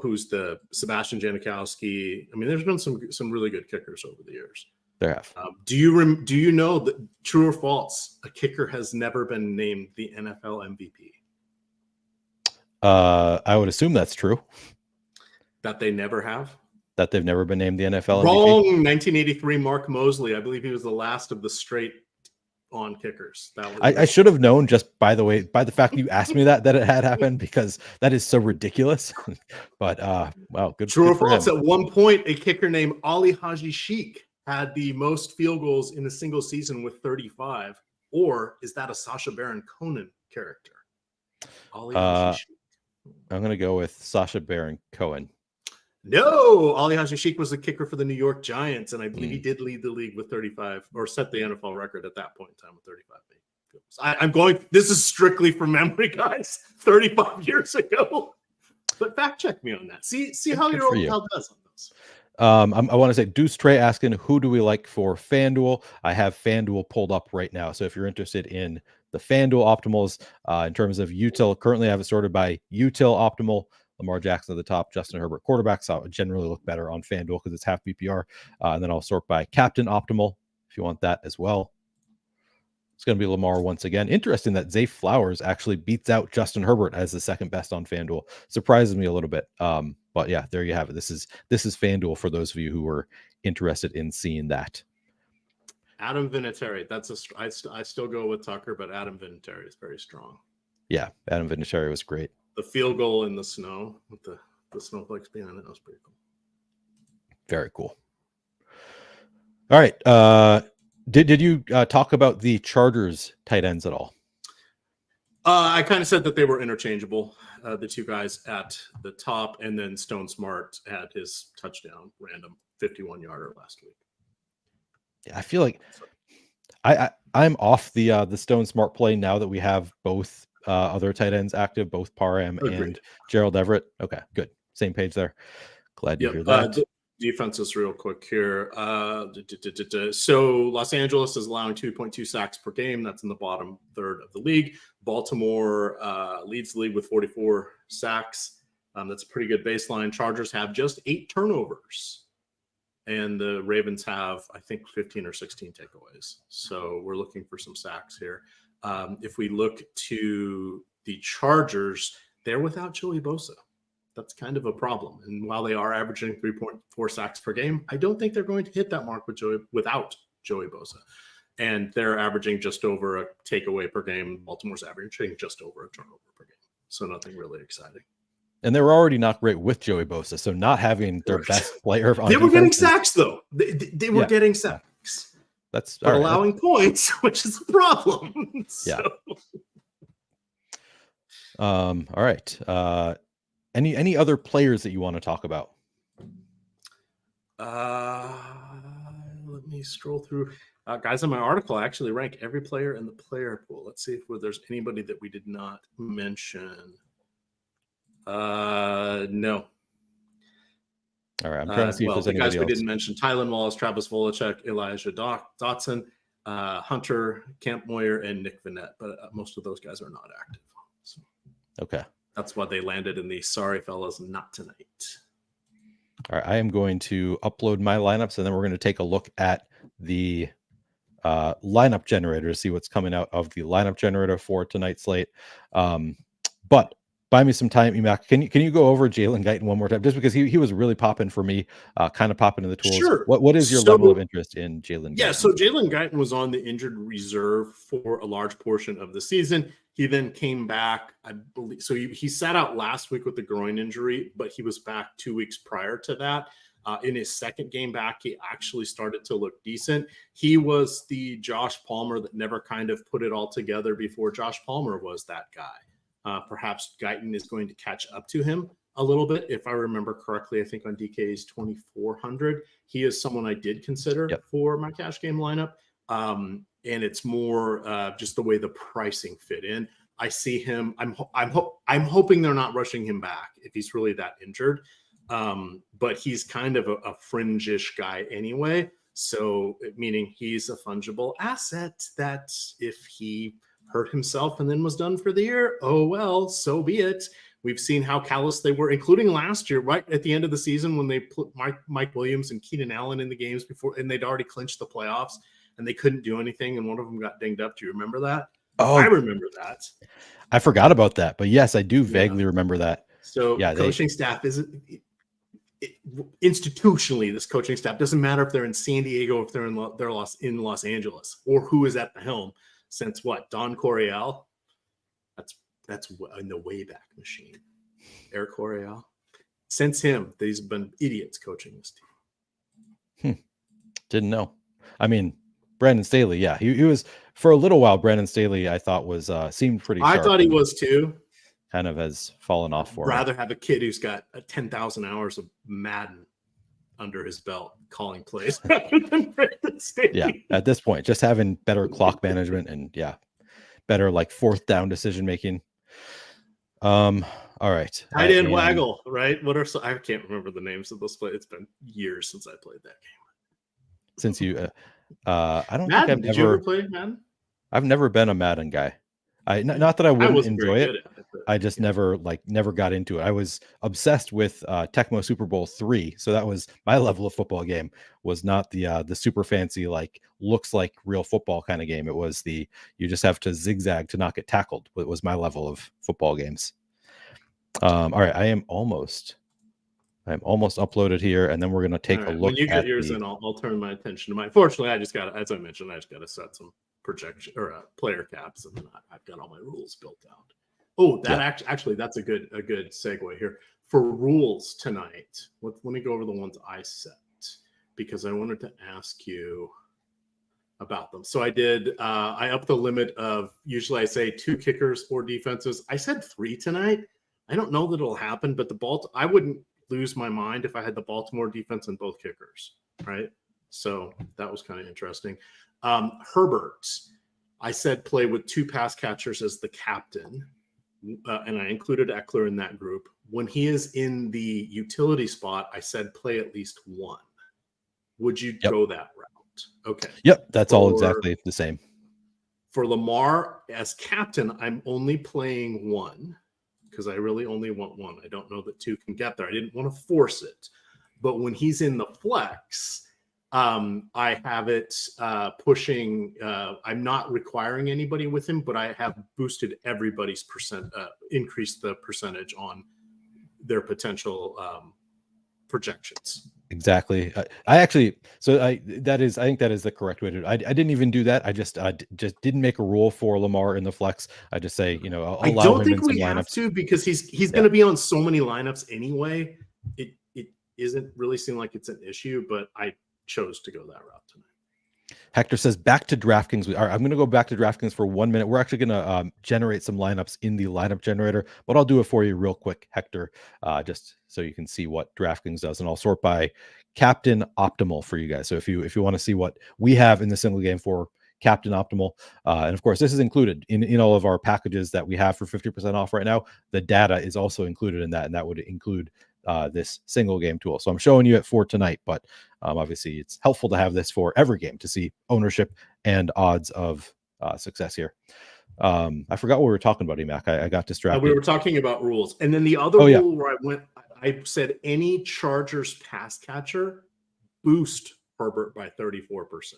Who's the Sebastian Janikowski? I mean, there's been some really good kickers over the years. There have. Do you know that, true or false, a kicker has never been named the NFL MVP? I would assume that's true. That they never have? That they've never been named the NFL Wrong. MVP? 1983, Mark Mosley. I believe he was the last of the straight on kickers. I should have known, just by the fact that you asked me that it had happened, because that is so ridiculous. But wow, good. True good or for false? him. At one point, a kicker named Ali Haji Sheikh had the most field goals in a single season with 35. Or is that a Sacha Baron Cohen character? Ali Haji Sheikh. I'm going to go with Sacha Baron Cohen. No, Ali Haji Sheikh was the kicker for the New York Giants, and I believe he did lead the league with 35, or set the NFL record at that point in time with 35. This is strictly from memory, guys. 35 years ago. But fact check me on that. See how your old pal does on those. I want to say Deuce Trey asking, who do we like for FanDuel? I have FanDuel pulled up right now. So if you're interested in the FanDuel optimals, in terms of util, currently I have it sorted by util optimal. Lamar Jackson at the top, Justin Herbert quarterback. So I would generally look better on FanDuel because it's half PPR. And then I'll sort by captain optimal if you want that as well. It's going to be Lamar once again. Interesting that Zay Flowers actually beats out Justin Herbert as the second best on FanDuel. Surprises me a little bit. But yeah, there you have it. This is FanDuel for those of you who were interested in seeing that. Adam Vinatieri. I still go with Tucker, but Adam Vinatieri is very strong. Yeah, Adam Vinatieri was great. The field goal in the snow with the snowflakes behind it, that was pretty cool. Very cool. All right. Did you talk about the Chargers tight ends at all? I kind of said that they were interchangeable. The two guys at the top, and then Stone Smart had his touchdown, random 51-yarder last week. Yeah, I feel like I'm off the Stone Smart play now that we have both other tight ends active, both Parham and Gerald Everett. Okay, good. Same page there. Glad to hear that. Defenses real quick here. So Los Angeles is allowing 2.2 sacks per game. That's in the bottom third of the league. Baltimore leads the league with 44 sacks. That's a pretty good baseline. Chargers have just 8 turnovers. And the Ravens have, I think, 15 or 16 takeaways. So we're looking for some sacks here. If we look to the Chargers, they're without Joey Bosa. That's kind of a problem. And while they are averaging 3.4 sacks per game, I don't think they're going to hit that mark without Joey Bosa. And they're averaging just over a takeaway per game. Baltimore's averaging just over a turnover per game. So nothing really exciting. And they were already not great with Joey Bosa. So not having their best player on They were getting sacks, though. They were getting sacks. That's but allowing points, which is a problem. Yeah. All right. Any other players that you want to talk about? Let me scroll through. Guys, in my article, I actually rank every player in the player pool. Let's see if there's anybody that we did not mention. No. All right. I'm trying to see if there's the guys anybody we didn't mention: Tylan Wallace, Travis Volacek, Elijah Dotson, Hunter, Camp Moyer, and Nick Vannett. But most of those guys are not active. So. Okay. That's why they landed in the sorry fellas, not tonight. All right. I am going to upload my lineups, and then we're going to take a look at the lineup generator to see what's coming out of the lineup generator for tonight's slate. But buy me some time, EMac. Can you go over Jalen Guyton one more time, just because he was really popping for me, kind of popping in the tools. Sure. What is your level of interest in Jalen Guyton? Yeah, so Jalen Guyton was on the injured reserve for a large portion of the season. He then came back, I believe. So he sat out last week with the groin injury, but he was back 2 weeks prior to that. In his second game back, he actually started to look decent. He was the Josh Palmer that never kind of put it all together before Josh Palmer was that guy. Perhaps Guyton is going to catch up to him a little bit. If I remember correctly, I think on DK's 2,400, he is someone I did consider for my cash game lineup. And it's more just the way the pricing fit in. I see him. I'm hoping they're not rushing him back if he's really that injured. But he's kind of a fringe-ish guy anyway. So meaning he's a fungible asset that if he hurt himself and then was done for the year, oh, well, so be it. We've seen how callous they were, including last year, right at the end of the season when they put Mike Williams and Keenan Allen in the games before, and they'd already clinched the playoffs, and they couldn't do anything, and one of them got dinged up. Do you remember that? Oh, I remember that. I forgot about that, but yes, I do vaguely remember that. So coaching staff isn't institutionally. This coaching staff doesn't matter if they're in San Diego, if they're in Los Angeles, or who is at the helm. Since what? Don Coryell. That's in the Wayback Machine. Eric Coryell. Since him, these have been idiots coaching this team. Didn't know. I mean, Brandon Staley, yeah, he was for a little while. Brandon Staley, I thought was seemed pretty sharp. I thought he was too. Kind of has fallen off for him. Rather have a kid who's got 10,000 hours of Madden under his belt calling plays rather than Brandon Staley. Yeah, at this point, just having better clock management and better like fourth down decision making. All right. Tight end waggle, right? I can't remember the names of those plays. It's been years since I played that game. Since you, I don't Madden, think I've did you ever play Madden? I've never been a Madden guy. Not that I wouldn't enjoy it. I just never got into it. I was obsessed with Tecmo Super Bowl 3, so that was my level of football game. Was not the super fancy like looks like real football kind of game. It was you just have to zigzag to not get tackled. It was my level of football games. All right, I am almost uploaded here, and then we're gonna take a look. When you get yours in, I'll turn my attention to mine. Fortunately, as I mentioned, I just got to set some projection or player caps, and then I've got all my rules built out. Oh, actually that's a good segue here for rules tonight. Let me go over the ones I set because I wanted to ask you about them. So I did. I upped the limit of usually I say 2 kickers or defenses. I said 3 tonight. I don't know that it'll happen, but I wouldn't lose my mind if I had the Baltimore defense and both kickers. Right. So that was kind of interesting. Herbert, I said play with 2 pass catchers as the captain, and I included Eckler in that group. When he is in the utility spot, I said play at least 1. Would you go that route? Okay. Yep, that's all exactly the same. For Lamar as captain, I'm only playing 1 because I really only want 1. I don't know that 2 can get there. I didn't want to force it. But when he's in the flex, I have it pushing. I'm not requiring anybody with him, but I have boosted everybody's increased the percentage on their potential projections. Exactly. I think that is the correct way to do it. I didn't even do that. I just didn't make a rule for Lamar in the flex. I just say, I'll allow him in some lineups. I don't think we have to because he's going to be on so many lineups anyway. It isn't really seem like it's an issue, but I chose to go that route tonight. Hector says back to DraftKings. I'm going to go back to DraftKings for 1 minute. We're actually going to generate some lineups in the lineup generator, but I'll do it for you real quick, Hector, just so you can see what DraftKings does, and I'll sort by captain optimal for you guys. So if you want to see what we have in the single game for captain optimal, and of course this is included in all of our packages that we have for 50% off right now. The data is also included in that, and that would include this single game tool. So I'm showing you it for tonight, but obviously it's helpful to have this for every game to see ownership and odds of success here. I forgot what we were talking about, EMac. I got distracted. We were talking about rules, and then the other rule where I said any Chargers pass catcher boost Herbert by 34%.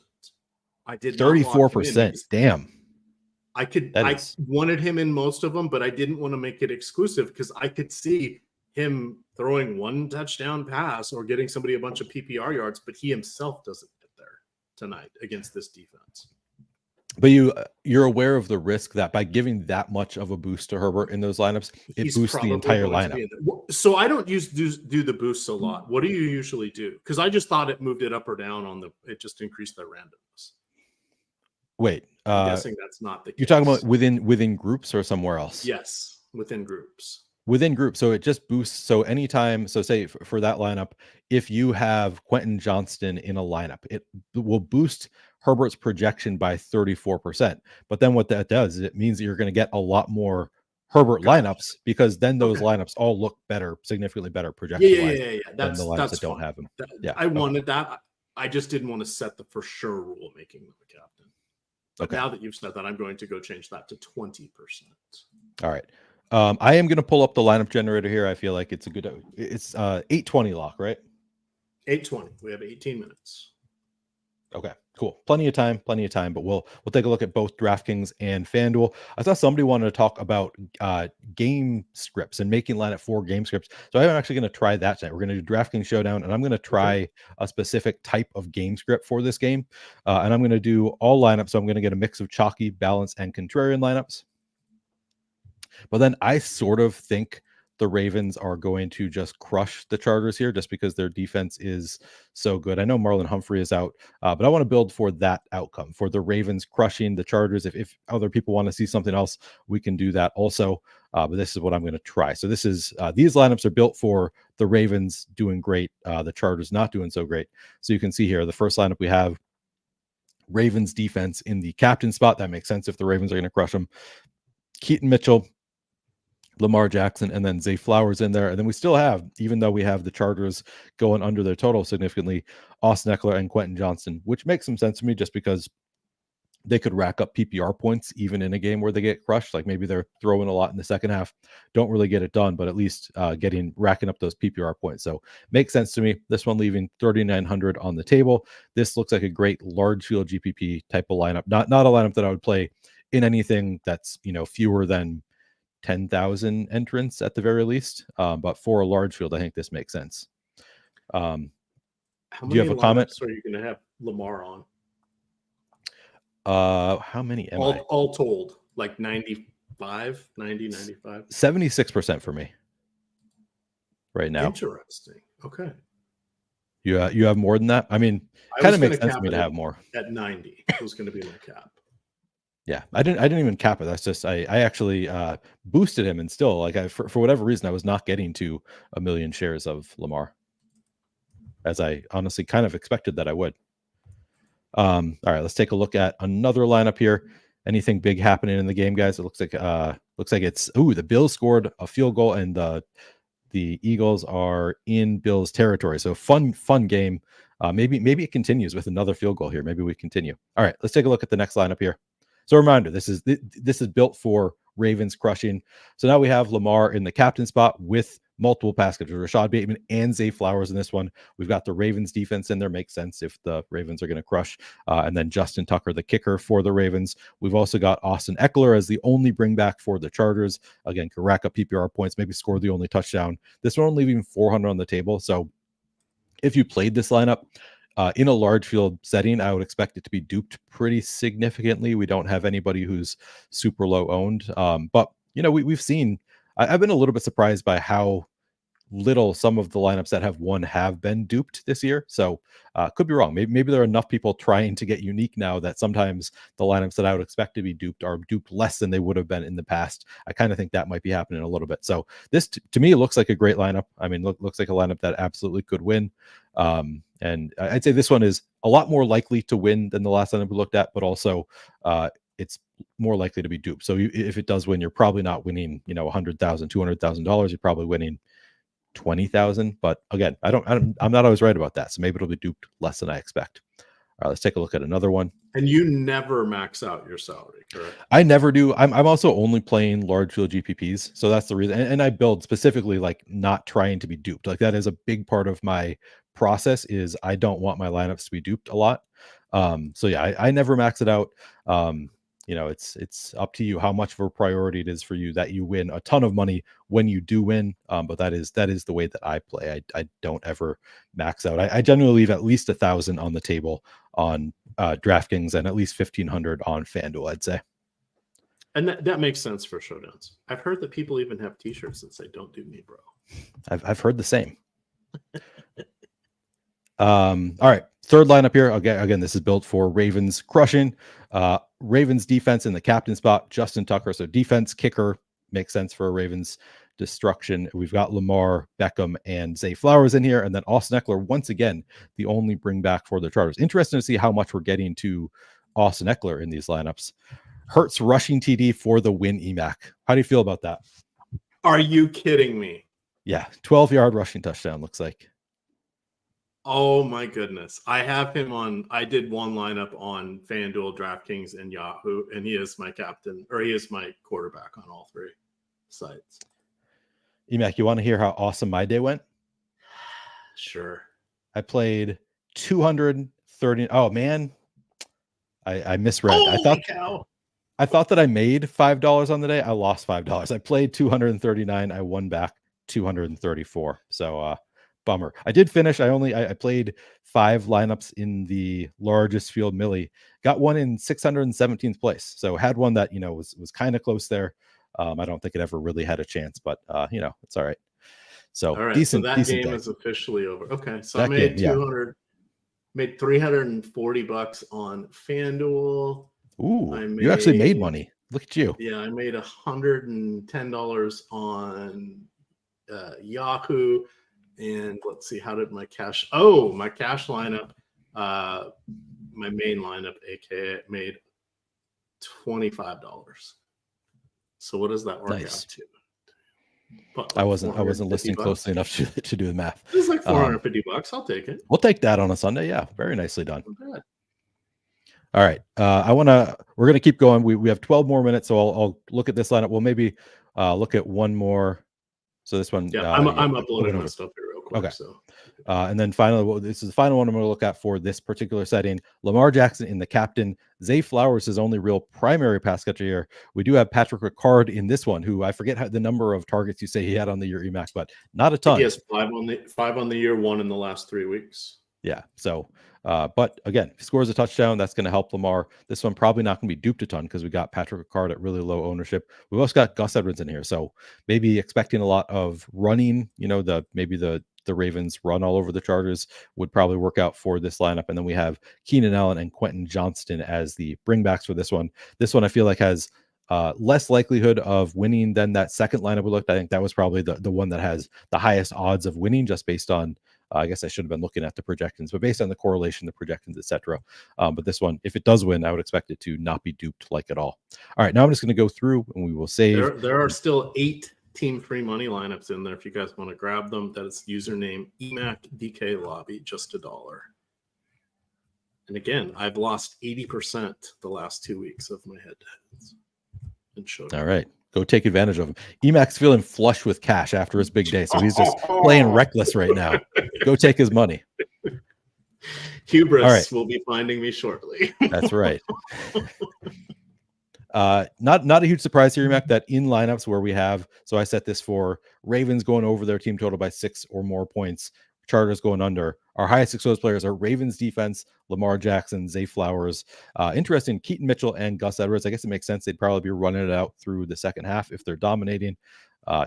I did 34%. Damn. I wanted him in most of them, but I didn't want to make it exclusive because I could see him throwing one touchdown pass or getting somebody a bunch of PPR yards, but he himself doesn't get there tonight against this defense. But you're aware of the risk that by giving that much of a boost to Herbert in those lineups, it boosts the entire lineup. So I don't do the boosts a lot. What do you usually do? Because I just thought it moved it up or down it just increased their randomness. Wait, I'm guessing that's not the case. You're talking about within groups or somewhere else? Yes, within groups. Within groups, so it just boosts. So anytime, so say for that lineup, if you have Quentin Johnston in a lineup, it will boost Herbert's projection by 34%. But then what that does is it means that you're going to get a lot more Herbert lineups, because then those lineups all look better, significantly better projection-wise than the lineups that don't have him. I wanted that. I just didn't want to set the for sure rule making him a captain. But now that you've said that, I'm going to go change that to 20%. All right. I am going to pull up the lineup generator here. I feel like it's 8:20 lock, right? 8:20. We have 18 minutes. Okay, cool. Plenty of time, but we'll take a look at both DraftKings and FanDuel. I thought somebody wanted to talk about game scripts and making lineup for game scripts. So I'm actually going to try that tonight. We're going to do DraftKings Showdown, and I'm going to try a specific type of game script for this game. And I'm going to do all lineups. So I'm going to get a mix of chalky, balanced, and contrarian lineups. But then I sort of think the Ravens are going to just crush the Chargers here just because their defense is so good. I know Marlon Humphrey is out, but I want to build for that outcome, for the Ravens crushing the Chargers. If other people want to see something else, we can do that also. But this is what I'm going to try. So this is these lineups are built for the Ravens doing great, the Chargers not doing so great. So you can see here, the first lineup we have Ravens defense in the captain spot. That makes sense if the Ravens are going to crush them. Keaton Mitchell, Lamar Jackson, and then Zay Flowers in there. And then we still have, even though we have the Chargers going under their total significantly, Austin Eckler and Quentin Johnston, which makes some sense to me just because they could rack up PPR points even in a game where they get crushed. Like maybe they're throwing a lot in the second half, don't really get it done, but at least racking up those PPR points. So makes sense to me. This one leaving 3,900 on the table. This looks like a great large field GPP type of lineup. Not a lineup that I would play in anything that's, fewer than 10,000 entrants at the very least. But for a large field, I think this makes sense. Do you have a comment? Are you going to have Lamar on? How many am I? All told, like 95, 90, 95? 76% for me right now. Interesting. Okay. You have more than that? I mean, kind of makes sense to me to have more. At 90 was going to be my cap. Yeah, I didn't even cap it. That's just I actually boosted him, and still, like, for whatever reason, I was not getting to 1 million shares of Lamar, as I honestly kind of expected that I would. All right, let's take a look at another lineup here. Anything big happening in the game, guys? It looks like it's the Bills scored a field goal, and the Eagles are in Bills territory. So fun game. Maybe it continues with another field goal here. Maybe we continue. All right, let's take a look at the next lineup here. So reminder, this is built for Ravens crushing. So now we have Lamar in the captain spot with multiple pass catchers, Rashad Bateman and Zay Flowers in this one. We've got the Ravens defense in there. Makes sense if the Ravens are going to crush. And then Justin Tucker, the kicker for the Ravens. We've also got Austin Eckler as the only bring back for the Chargers. Again, can rack up PPR points, maybe score the only touchdown. This one leaving 400 on the table. So if you played this lineup, in a large field setting, I would expect it to be duped pretty significantly. We don't have anybody who's super low owned. But, we've seen, I've been a little bit surprised by how little some of the lineups that have won have been duped this year. So could be wrong. Maybe there are enough people trying to get unique now that sometimes the lineups that I would expect to be duped are duped less than they would have been in the past. I kind of think that might be happening a little bit. So this, to me, looks like a great lineup. I mean, looks like a lineup that absolutely could win. And I'd say this one is a lot more likely to win than the last lineup we looked at, but also it's more likely to be duped. So if it does win, you're probably not winning, $100,000, $200,000. You're probably winning 20,000. But again, I'm not always right about that. So maybe it'll be duped less than I expect. All right, let's take a look at another one. And you never max out your salary, correct? I never do. I'm also only playing large field GPPs. So that's the reason. And I build specifically like not trying to be duped. Like that is a big part of my process is I don't want my lineups to be duped a lot. So yeah, I never max it out. it's up to you how much of a priority it is for you that you win a ton of money when you do win. But that is the way that I play. I don't ever max out. I generally leave at least 1,000 on the table on DraftKings and at least 1,500 on FanDuel, I'd say. And that makes sense for showdowns. I've heard that people even have T-shirts that say "Don't do me, bro." I've heard the same. All right, third lineup here. Again, this is built for Ravens crushing. Ravens defense in the captain spot, Justin Tucker. So defense, kicker makes sense for a Ravens destruction. We've got Lamar, Beckham, and Zay Flowers in here, and then Austin Eckler once again the only bring back for the Chargers. Interesting to see how much we're getting to Austin Eckler in these lineups. Hurts rushing TD for the win EMac. How do you feel about that? Are you kidding me? Yeah, 12-yard rushing touchdown looks like. Oh my goodness. I have him on. I did one lineup on FanDuel, DraftKings, and Yahoo, and he is my captain, or he is my quarterback on all three sites. EMac, you want to hear how awesome my day went? Sure. I played 230. Oh man, I misread. I thought that I made $5 on the day. I lost $5. I played 239. I won back 234. So bummer. I did finish. I played 5 lineups in the largest field millie. Got one in 617th place. So had one that was kind of close there. I don't think it ever really had a chance, but it's all right. So all right, decent. So that decent game day. Is officially over. Okay, so that I made game, 200. Made $340 on FanDuel. Ooh, you actually made money. Look at you. Yeah, I made $110 on Yahoo. And let's see, how did my cash? Oh, my cash lineup, my main lineup, aka made $25. So what does that work out to? I wasn't listening closely enough to do the math. It's like $450. I'll take it. We'll take that on a Sunday. Yeah, very nicely done. All right. We're gonna keep going. We have 12 more minutes, so I'll look at this lineup. We'll maybe look at one more. So this one, I'm uploading my stuff here real quick. Okay. So, and then finally, this is the final one I'm going to look at for this particular setting. Lamar Jackson in the captain. Zay Flowers is only real primary pass catcher here. We do have Patrick Ricard in this one, who I forget the number of targets you say he had on the year EMac, but not a ton. He has 5 on the year, 1 in the last 3 weeks. Yeah. So, but again, if he scores a touchdown, that's going to help Lamar. This one probably not going to be duped a ton because we got Patrick Ricard at really low ownership. We've also got Gus Edwards in here, so maybe expecting a lot of running. Maybe the Ravens run all over the Chargers would probably work out for this lineup. And then we have Keenan Allen and Quentin Johnston as the bringbacks for this one. This one I feel like has less likelihood of winning than that second lineup we looked. I think that was probably the one that has the highest odds of winning, just based on I guess I should have been looking at the projections, but based on the correlation, the projections, etc. But this one, if it does win, I would expect it to not be duped like at all. All right, now I'm just going to go through and we will save. There are still 8 team free money lineups in there if you guys want to grab them. That is username EMac DK Lobby, just $1. And again, I've lost 80% the last 2 weeks of my head-to-heads in Showdown. All right. Go take advantage of him. EMac's feeling flush with cash after his big day, so he's just playing reckless right now. Go take his money. Hubris will be finding me shortly. That's right. Not a huge surprise here, EMac, that in lineups where we have, so I set this for Ravens going over their team total by 6 or more points, Chargers going under. Our highest exposed players are Ravens defense, Lamar Jackson, Zay Flowers. Interesting, Keaton Mitchell and Gus Edwards. I guess it makes sense. They'd probably be running it out through the second half if they're dominating.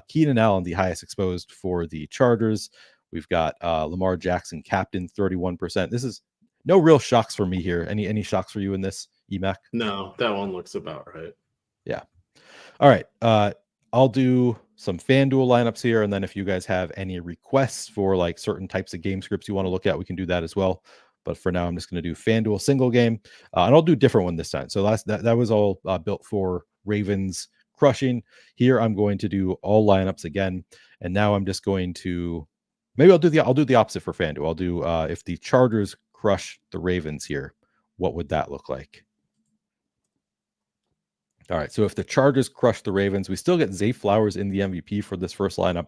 Keenan Allen, the highest exposed for the Chargers. We've got Lamar Jackson, captain, 31%. This is no real shocks for me here. Any shocks for you in this, EMac? No, that one looks about right. Yeah. All right. I'll do some FanDuel lineups here, and then if you guys have any requests for like certain types of game scripts you want to look at, we can do that as well. But for now, I'm just going to do FanDuel single game, and I'll do a different one this time. So that was all built for Ravens crushing. Here I'm going to do all lineups again, and now I'm just going to I'll do the opposite for FanDuel. I'll do if the Chargers crush the Ravens here, what would that look like? All right, so if the Chargers crush the Ravens, we still get Zay Flowers in the MVP for this first lineup,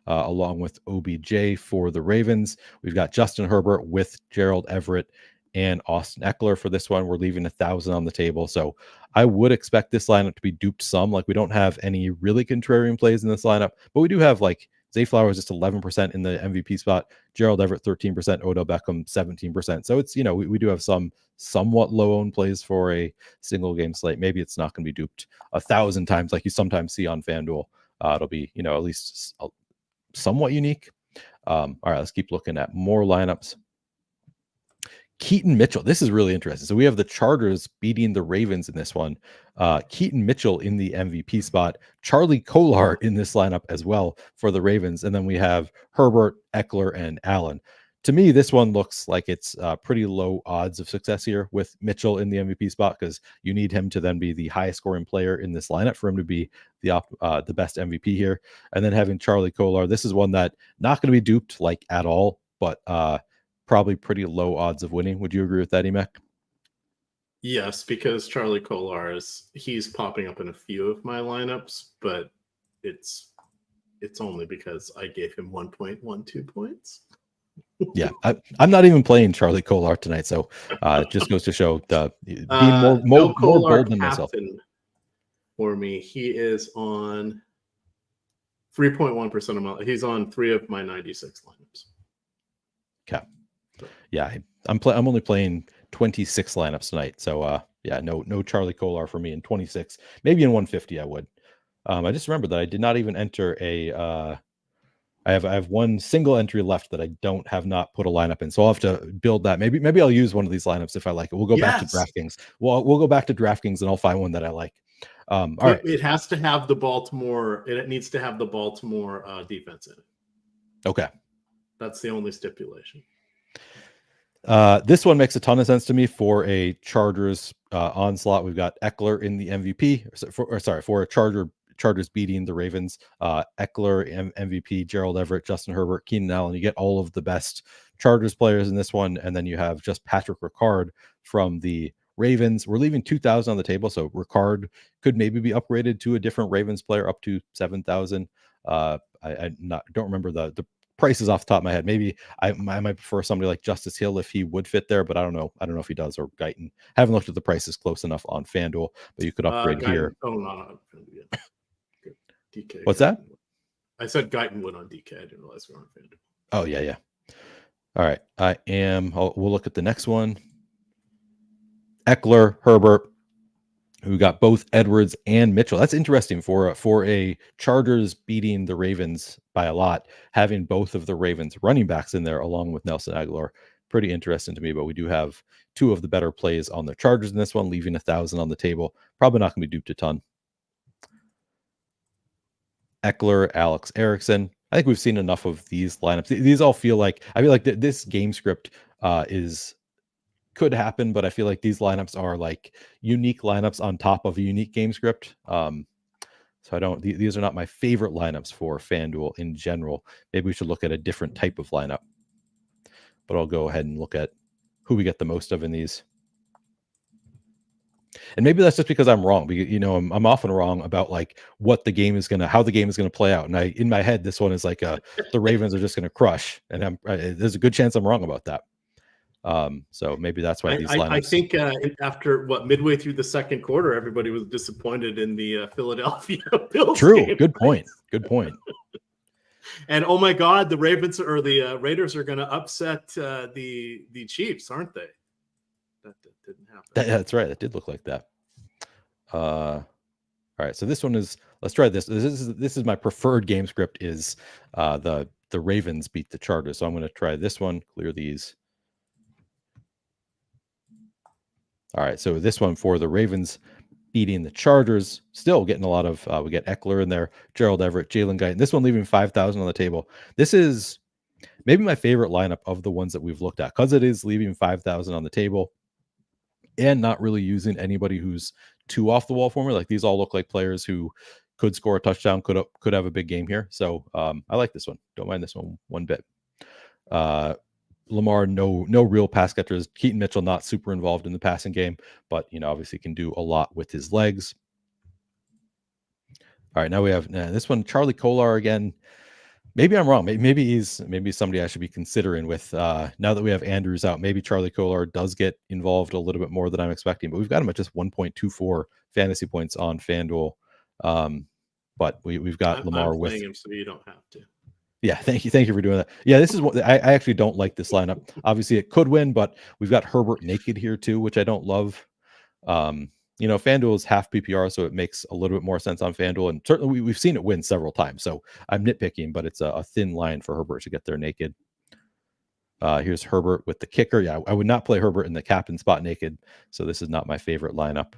along with OBJ for the Ravens. We've got Justin Herbert with Gerald Everett and Austin Eckler for this one. We're leaving 1,000 on the table. So I would expect this lineup to be duped some. Like, we don't have any really contrarian plays in this lineup, but we do have like Zay Flowers just 11% in the MVP spot, Gerald Everett 13%, Odell Beckham 17%. So it's, we do have some somewhat low owned plays for a single game slate. Maybe it's not going to be duped 1,000 times like you sometimes see on FanDuel. It'll be, at least somewhat unique. All right, let's keep looking at more lineups. Keaton Mitchell. This is really interesting. So we have the Chargers beating the Ravens in this one. Keaton Mitchell in the MVP spot. Charlie Kolar in this lineup as well for the Ravens. And then we have Herbert, Eckler, and Allen. To me, this one looks like it's pretty low odds of success here with Mitchell in the MVP spot, because you need him to then be the highest scoring player in this lineup for him to be the best MVP here. And then having Charlie Kolar, this is one that not going to be duped like at all, but probably pretty low odds of winning. Would you agree with that, EMac? Yes, because Charlie Kolar he's popping up in a few of my lineups, but it's only because I gave him 1.12 points. Yeah, I'm not even playing Charlie Kolar tonight, so it just goes to show being more bold than myself. For me, he is on 3.1% of my. He's on 3 of my 96 lineups. Okay. Yeah, I'm only playing 26 lineups tonight, so yeah, no Charlie Kolar for me in 26. Maybe in 150 I would. I just remembered that I did not even enter a. I have one single entry left that I have not put a lineup in, so I'll have to build that. Maybe I'll use one of these lineups if I like it. We'll go back to DraftKings. We'll go back to DraftKings and I'll find one that I like. All right. It has to have the Baltimore. It needs to have the Baltimore defense in it. Okay, that's the only stipulation. This one makes a ton of sense to me for a Chargers onslaught. We've got Eckler in the MVP. For a Chargers beating the Ravens. Eckler MVP, Gerald Everett, Justin Herbert, Keenan Allen. You get all of the best Chargers players in this one, and then you have just Patrick Ricard from the Ravens. We're leaving 2,000 on the table, so Ricard could maybe be upgraded to a different Ravens player up to 7,000. I don't remember the prices off the top of my head. Maybe I might prefer somebody like Justice Hill if he would fit there, but I don't know if he does, or Guyton. Haven't looked at the prices close enough on FanDuel, but you could upgrade here. Oh no. DK. What's that? I said Guyton went on DK. I didn't realize we were on FanDuel. Oh yeah. All right. We'll look at the next one. Eckler, Herbert, who got both Edwards and Mitchell. That's interesting for a Chargers beating the Ravens by a lot, having both of the Ravens running backs in there along with Nelson Aguilar. Pretty interesting to me, but we do have 2 of the better plays on the Chargers in this one, leaving 1,000 on the table. Probably not going to be duped a ton. Eckler, Alex Erickson. I think we've seen enough of these lineups. These all feel like, I feel like this game script could happen, but I feel like these lineups are like unique lineups on top of a unique game script. So these are not my favorite lineups for FanDuel in general. Maybe we should look at a different type of lineup, but I'll go ahead and look at who we get the most of in these. And maybe that's just because I'm wrong. I'm often wrong about like how the game is gonna play out. And in my head, this one is like the Ravens are just gonna crush, and there's a good chance I'm wrong about that. So maybe that's why these lineups. I think after midway through the second quarter, everybody was disappointed in the Philadelphia Bills. True. Game. Good point. And oh my God, the Ravens or the Raiders are going to upset the Chiefs, aren't they? That didn't happen. That's right. That did look like that. All right. So this one is. Let's try this. This is my preferred game script. Is the Ravens beat the Chargers? So I'm going to try this one. Clear these. All right. So this one for the Ravens beating the Chargers, still getting a lot of. We get Eckler in there, Gerald Everett, Jalen Guyton. This one leaving 5,000 on the table. This is maybe my favorite lineup of the ones that we've looked at, because it is leaving 5,000 on the table and not really using anybody who's too off the wall for me. Like, these all look like players who could score a touchdown, could have a big game here. So I like this one. Don't mind this one bit. Lamar, no real pass catchers. Keaton Mitchell, not super involved in the passing game, but obviously can do a lot with his legs. All right, now we have this one, Charlie Kolar again. Maybe I'm wrong. Maybe he's somebody I should be considering with now that we have Andrews out. Maybe Charlie Kolar does get involved a little bit more than I'm expecting, but we've got him at just 1.24 fantasy points on FanDuel. But we've got Lamar I'm with him, so you don't have to. Yeah, thank you for doing that. Yeah, this is what I actually don't like this lineup. Obviously, it could win, but we've got Herbert naked here too, which I don't love. FanDuel is half PPR, so it makes a little bit more sense on FanDuel, and certainly we've seen it win several times. So I'm nitpicking, but it's a thin line for Herbert to get there naked. Here's Herbert with the kicker. Yeah, I would not play Herbert in the captain spot naked, so this is not my favorite lineup.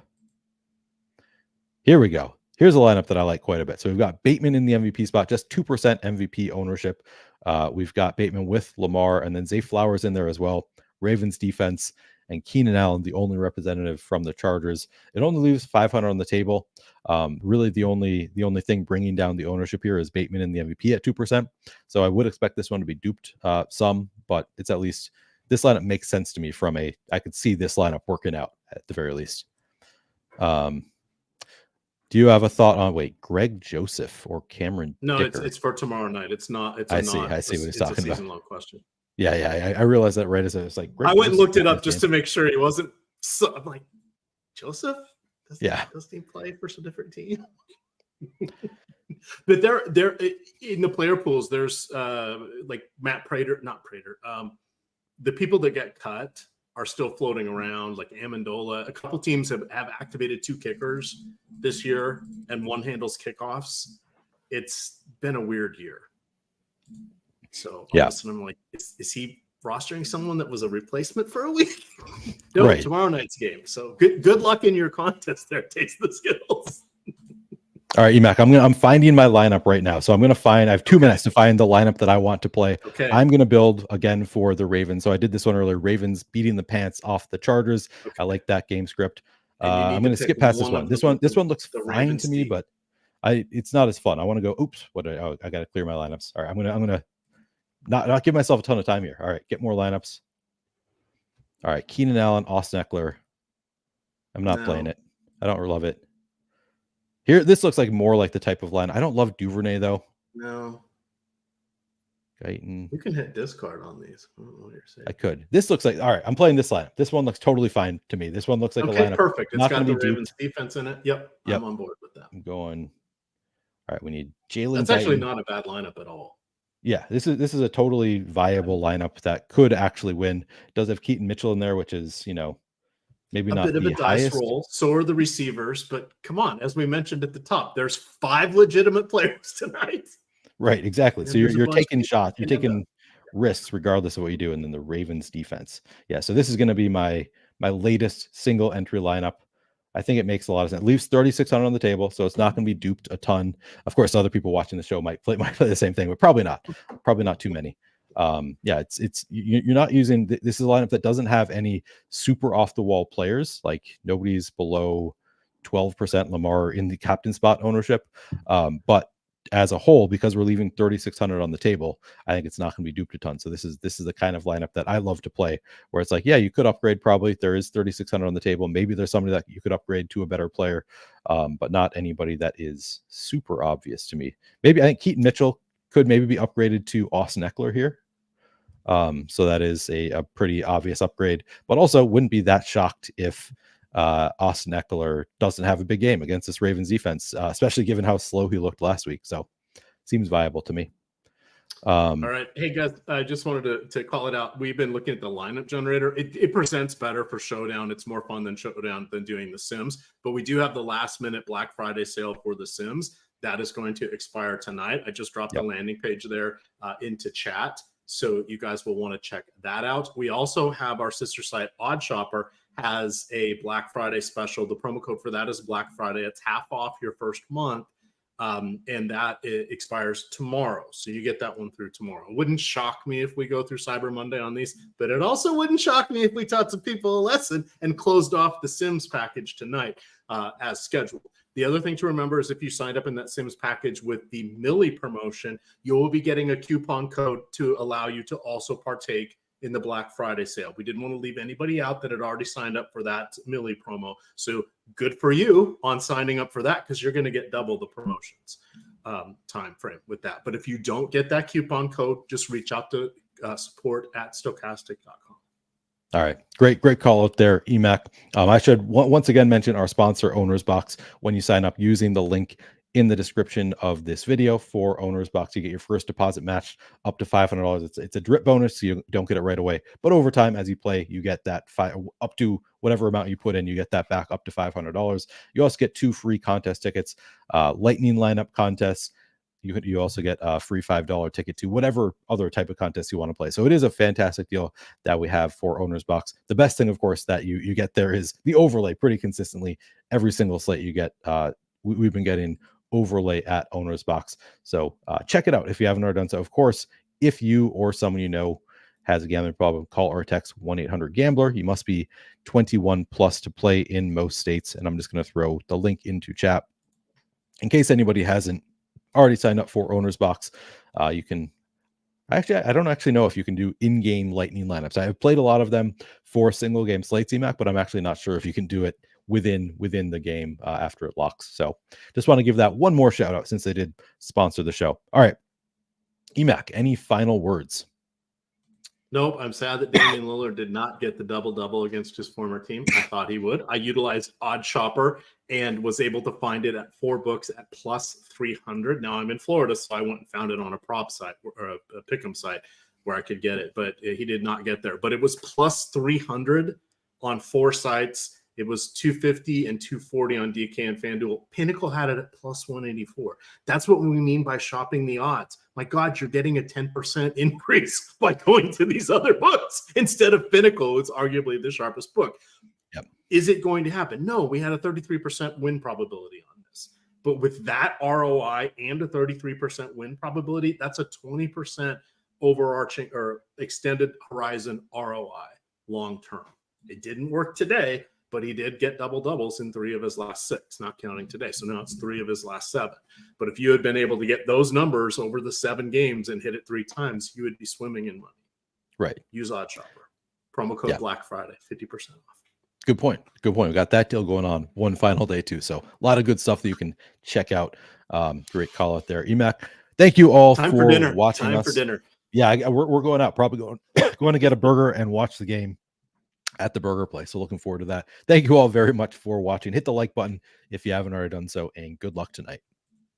Here we go. Here's a lineup that I like quite a bit. So we've got Bateman in the MVP spot, just 2% MVP ownership. We've got Bateman with Lamar, and then Zay Flowers in there as well. Ravens defense and Keenan Allen, the only representative from the Chargers. It only leaves 500 on the table. Really, the only thing bringing down the ownership here is Bateman in the MVP at 2%. So I would expect this one to be duped some, but it's at least this lineup makes sense to me I could see this lineup working out at the very least. Do you have a thought on Greg Joseph or Cameron? No, Dicker? it's for tomorrow night. It's not. I see what he's talking about. Season long question. Yeah. I realized that right as I was like, I went and looked it up just to make sure he wasn't. So I'm like, Joseph? Does he play for some different team? But there in the player pools, there's like Matt Prater, not Prater. The people that get cut are still floating around, like Amendola. A couple teams have activated 2 kickers this year, and one handles kickoffs. It's been a weird year. So all of a sudden I'm like, is he rostering someone that was a replacement for a week? No, right. Tomorrow night's game. So good luck in your contest there. Taste the skills. All right, EMac, I'm finding my lineup right now. So I have 2 minutes to find the lineup that I want to play. Okay. I'm going to build again for the Ravens. So I did this one earlier. Ravens beating the pants off the Chargers. Okay. I like that game script. I'm going to skip past this one. This one looks fine to me, but it's not as fun. I want to go. Oops, I got to clear my lineups. All right, I'm gonna not give myself a ton of time here. All right, get more lineups. All right, Keenan Allen, Austin Eckler. I'm not playing it. I don't love it. Here, this looks like more like the type of line. I don't love Duvernay though. No. Guyton. You can hit discard on these. I don't know what you're saying. I could. This looks like all right. I'm playing this lineup. This one looks totally fine to me. This one looks like a lineup. Perfect. It's got the Ravens defense in it. Yep. I'm on board with that. I'm going. All right, we need Jalen. That's actually not a bad lineup at all. Yeah, this is a totally viable lineup that could actually win. It does have Keaton Mitchell in there, which is maybe not a bit of a dice roll. So are the receivers, but come on, as we mentioned at the top, there's 5 legitimate players tonight. Right, exactly. So you're taking shots, you're taking risks regardless of what you do, and then the Ravens defense. Yeah, so this is going to be my latest single entry lineup. I think it makes a lot of sense. It leaves 3,600 on the table, so it's not going to be duped a ton. Of course, other people watching the show might play the same thing, but probably not too many. You're not using this is a lineup that doesn't have any super off the wall players. Like nobody's below 12% Lamar in the captain spot ownership. But as a whole, because we're leaving 3,600 on the table, I think it's not going to be duped a ton. So this is the kind of lineup that I love to play, where it's like, yeah, you could upgrade. Probably there is 3,600 on the table. Maybe there's somebody that you could upgrade to a better player, but not anybody that is super obvious to me. Maybe I think Keaton Mitchell could maybe be upgraded to Austin Eckler here. So that is a pretty obvious upgrade, but also wouldn't be that shocked if Austin Eckler doesn't have a big game against this Ravens defense, especially given how slow he looked last week. So seems viable to me. All right. Hey guys, I just wanted to call it out. We've been looking at the lineup generator. It presents better for Showdown. It's more fun than Showdown than doing the Sims, but we do have the last minute Black Friday sale for the Sims. That is going to expire tonight. I just dropped the landing page there into chat. So you guys will want to check that out. We also have our sister site, Odd Shopper, has a Black Friday special. The promo code for that is Black Friday. It's half off your first month. And that expires tomorrow. So you get that one through tomorrow. It wouldn't shock me if we go through Cyber Monday on these, but it also wouldn't shock me if we taught some people a lesson and closed off the Sims package tonight as scheduled. The other thing to remember is if you signed up in that Sims package with the Millie promotion, you will be getting a coupon code to allow you to also partake in the Black Friday sale. We didn't want to leave anybody out that had already signed up for that Millie promo. So good for you on signing up for that because you're going to get double the promotions. time frame with that. But if you don't get that coupon code, just reach out to support@stochastic.com. All right. Great call out there, EMac. I should once again mention our sponsor, Owner's Box. When you sign up using the link in the description of this video for Owner's Box, you get your first deposit matched up to $500. It's a drip bonus, so you don't get it right away. But over time, as you play, you get that up to whatever amount you put in, you get that back up to $500. You also get 2 free contest tickets, lightning lineup contests. You also get a free $5 ticket to whatever other type of contest you want to play. So it is a fantastic deal that we have for Owner's Box. The best thing, of course, that you get there is the overlay pretty consistently. Every single slate you get, we've been getting overlay at Owner's Box. So check it out if you haven't already done so. Of course, if you or someone you know has a gambling problem, call or text 1-800-GAMBLER. You must be 21 plus to play in most states. And I'm just going to throw the link into chat in case anybody hasn't already signed up for Owner's Box. You can I don't actually know if you can do in-game lightning lineups. I have played a lot of them for single game slates, EMac, but I'm actually not sure if you can do it within the game after it locks. So just want to give that one more shout out since they did sponsor the show. All right, EMac, any final words? Nope. I'm sad that Damian Lillard did not get the double-double against his former team. I thought he would. I utilized Odd Shopper and was able to find it at 4 books at plus 300. Now I'm in Florida, so I went and found it on a prop site or a pick'em site where I could get it, but he did not get there. But it was plus 300 on 4 sites. It was 250 and 240 on DK and FanDuel. Pinnacle had it at plus 184. That's what we mean by shopping the odds. My God, you're getting a 10% increase by going to these other books instead of Pinnacle. It's arguably the sharpest book. Yep. Is it going to happen? No, we had a 33% win probability on this. But with that ROI and a 33% win probability, that's a 20% overarching or extended horizon ROI long term. It didn't work today, but he did get double-doubles in 3 of his last 6, not counting today. So now it's 3 of his last 7. But if you had been able to get those numbers over the 7 games and hit it 3 times, you would be swimming in money. Right. Use Odd Shopper. Promo code Black Friday, 50% off. Good point. We got that deal going on one final day too. So a lot of good stuff that you can check out. Great call out there, EMac. Thank you all for watching us. Time for dinner. Yeah, we're going out. Probably going to get a burger and watch the game at the burger place. So looking forward to that. Thank you all very much for watching. Hit the like button if you haven't already done so, and good luck tonight.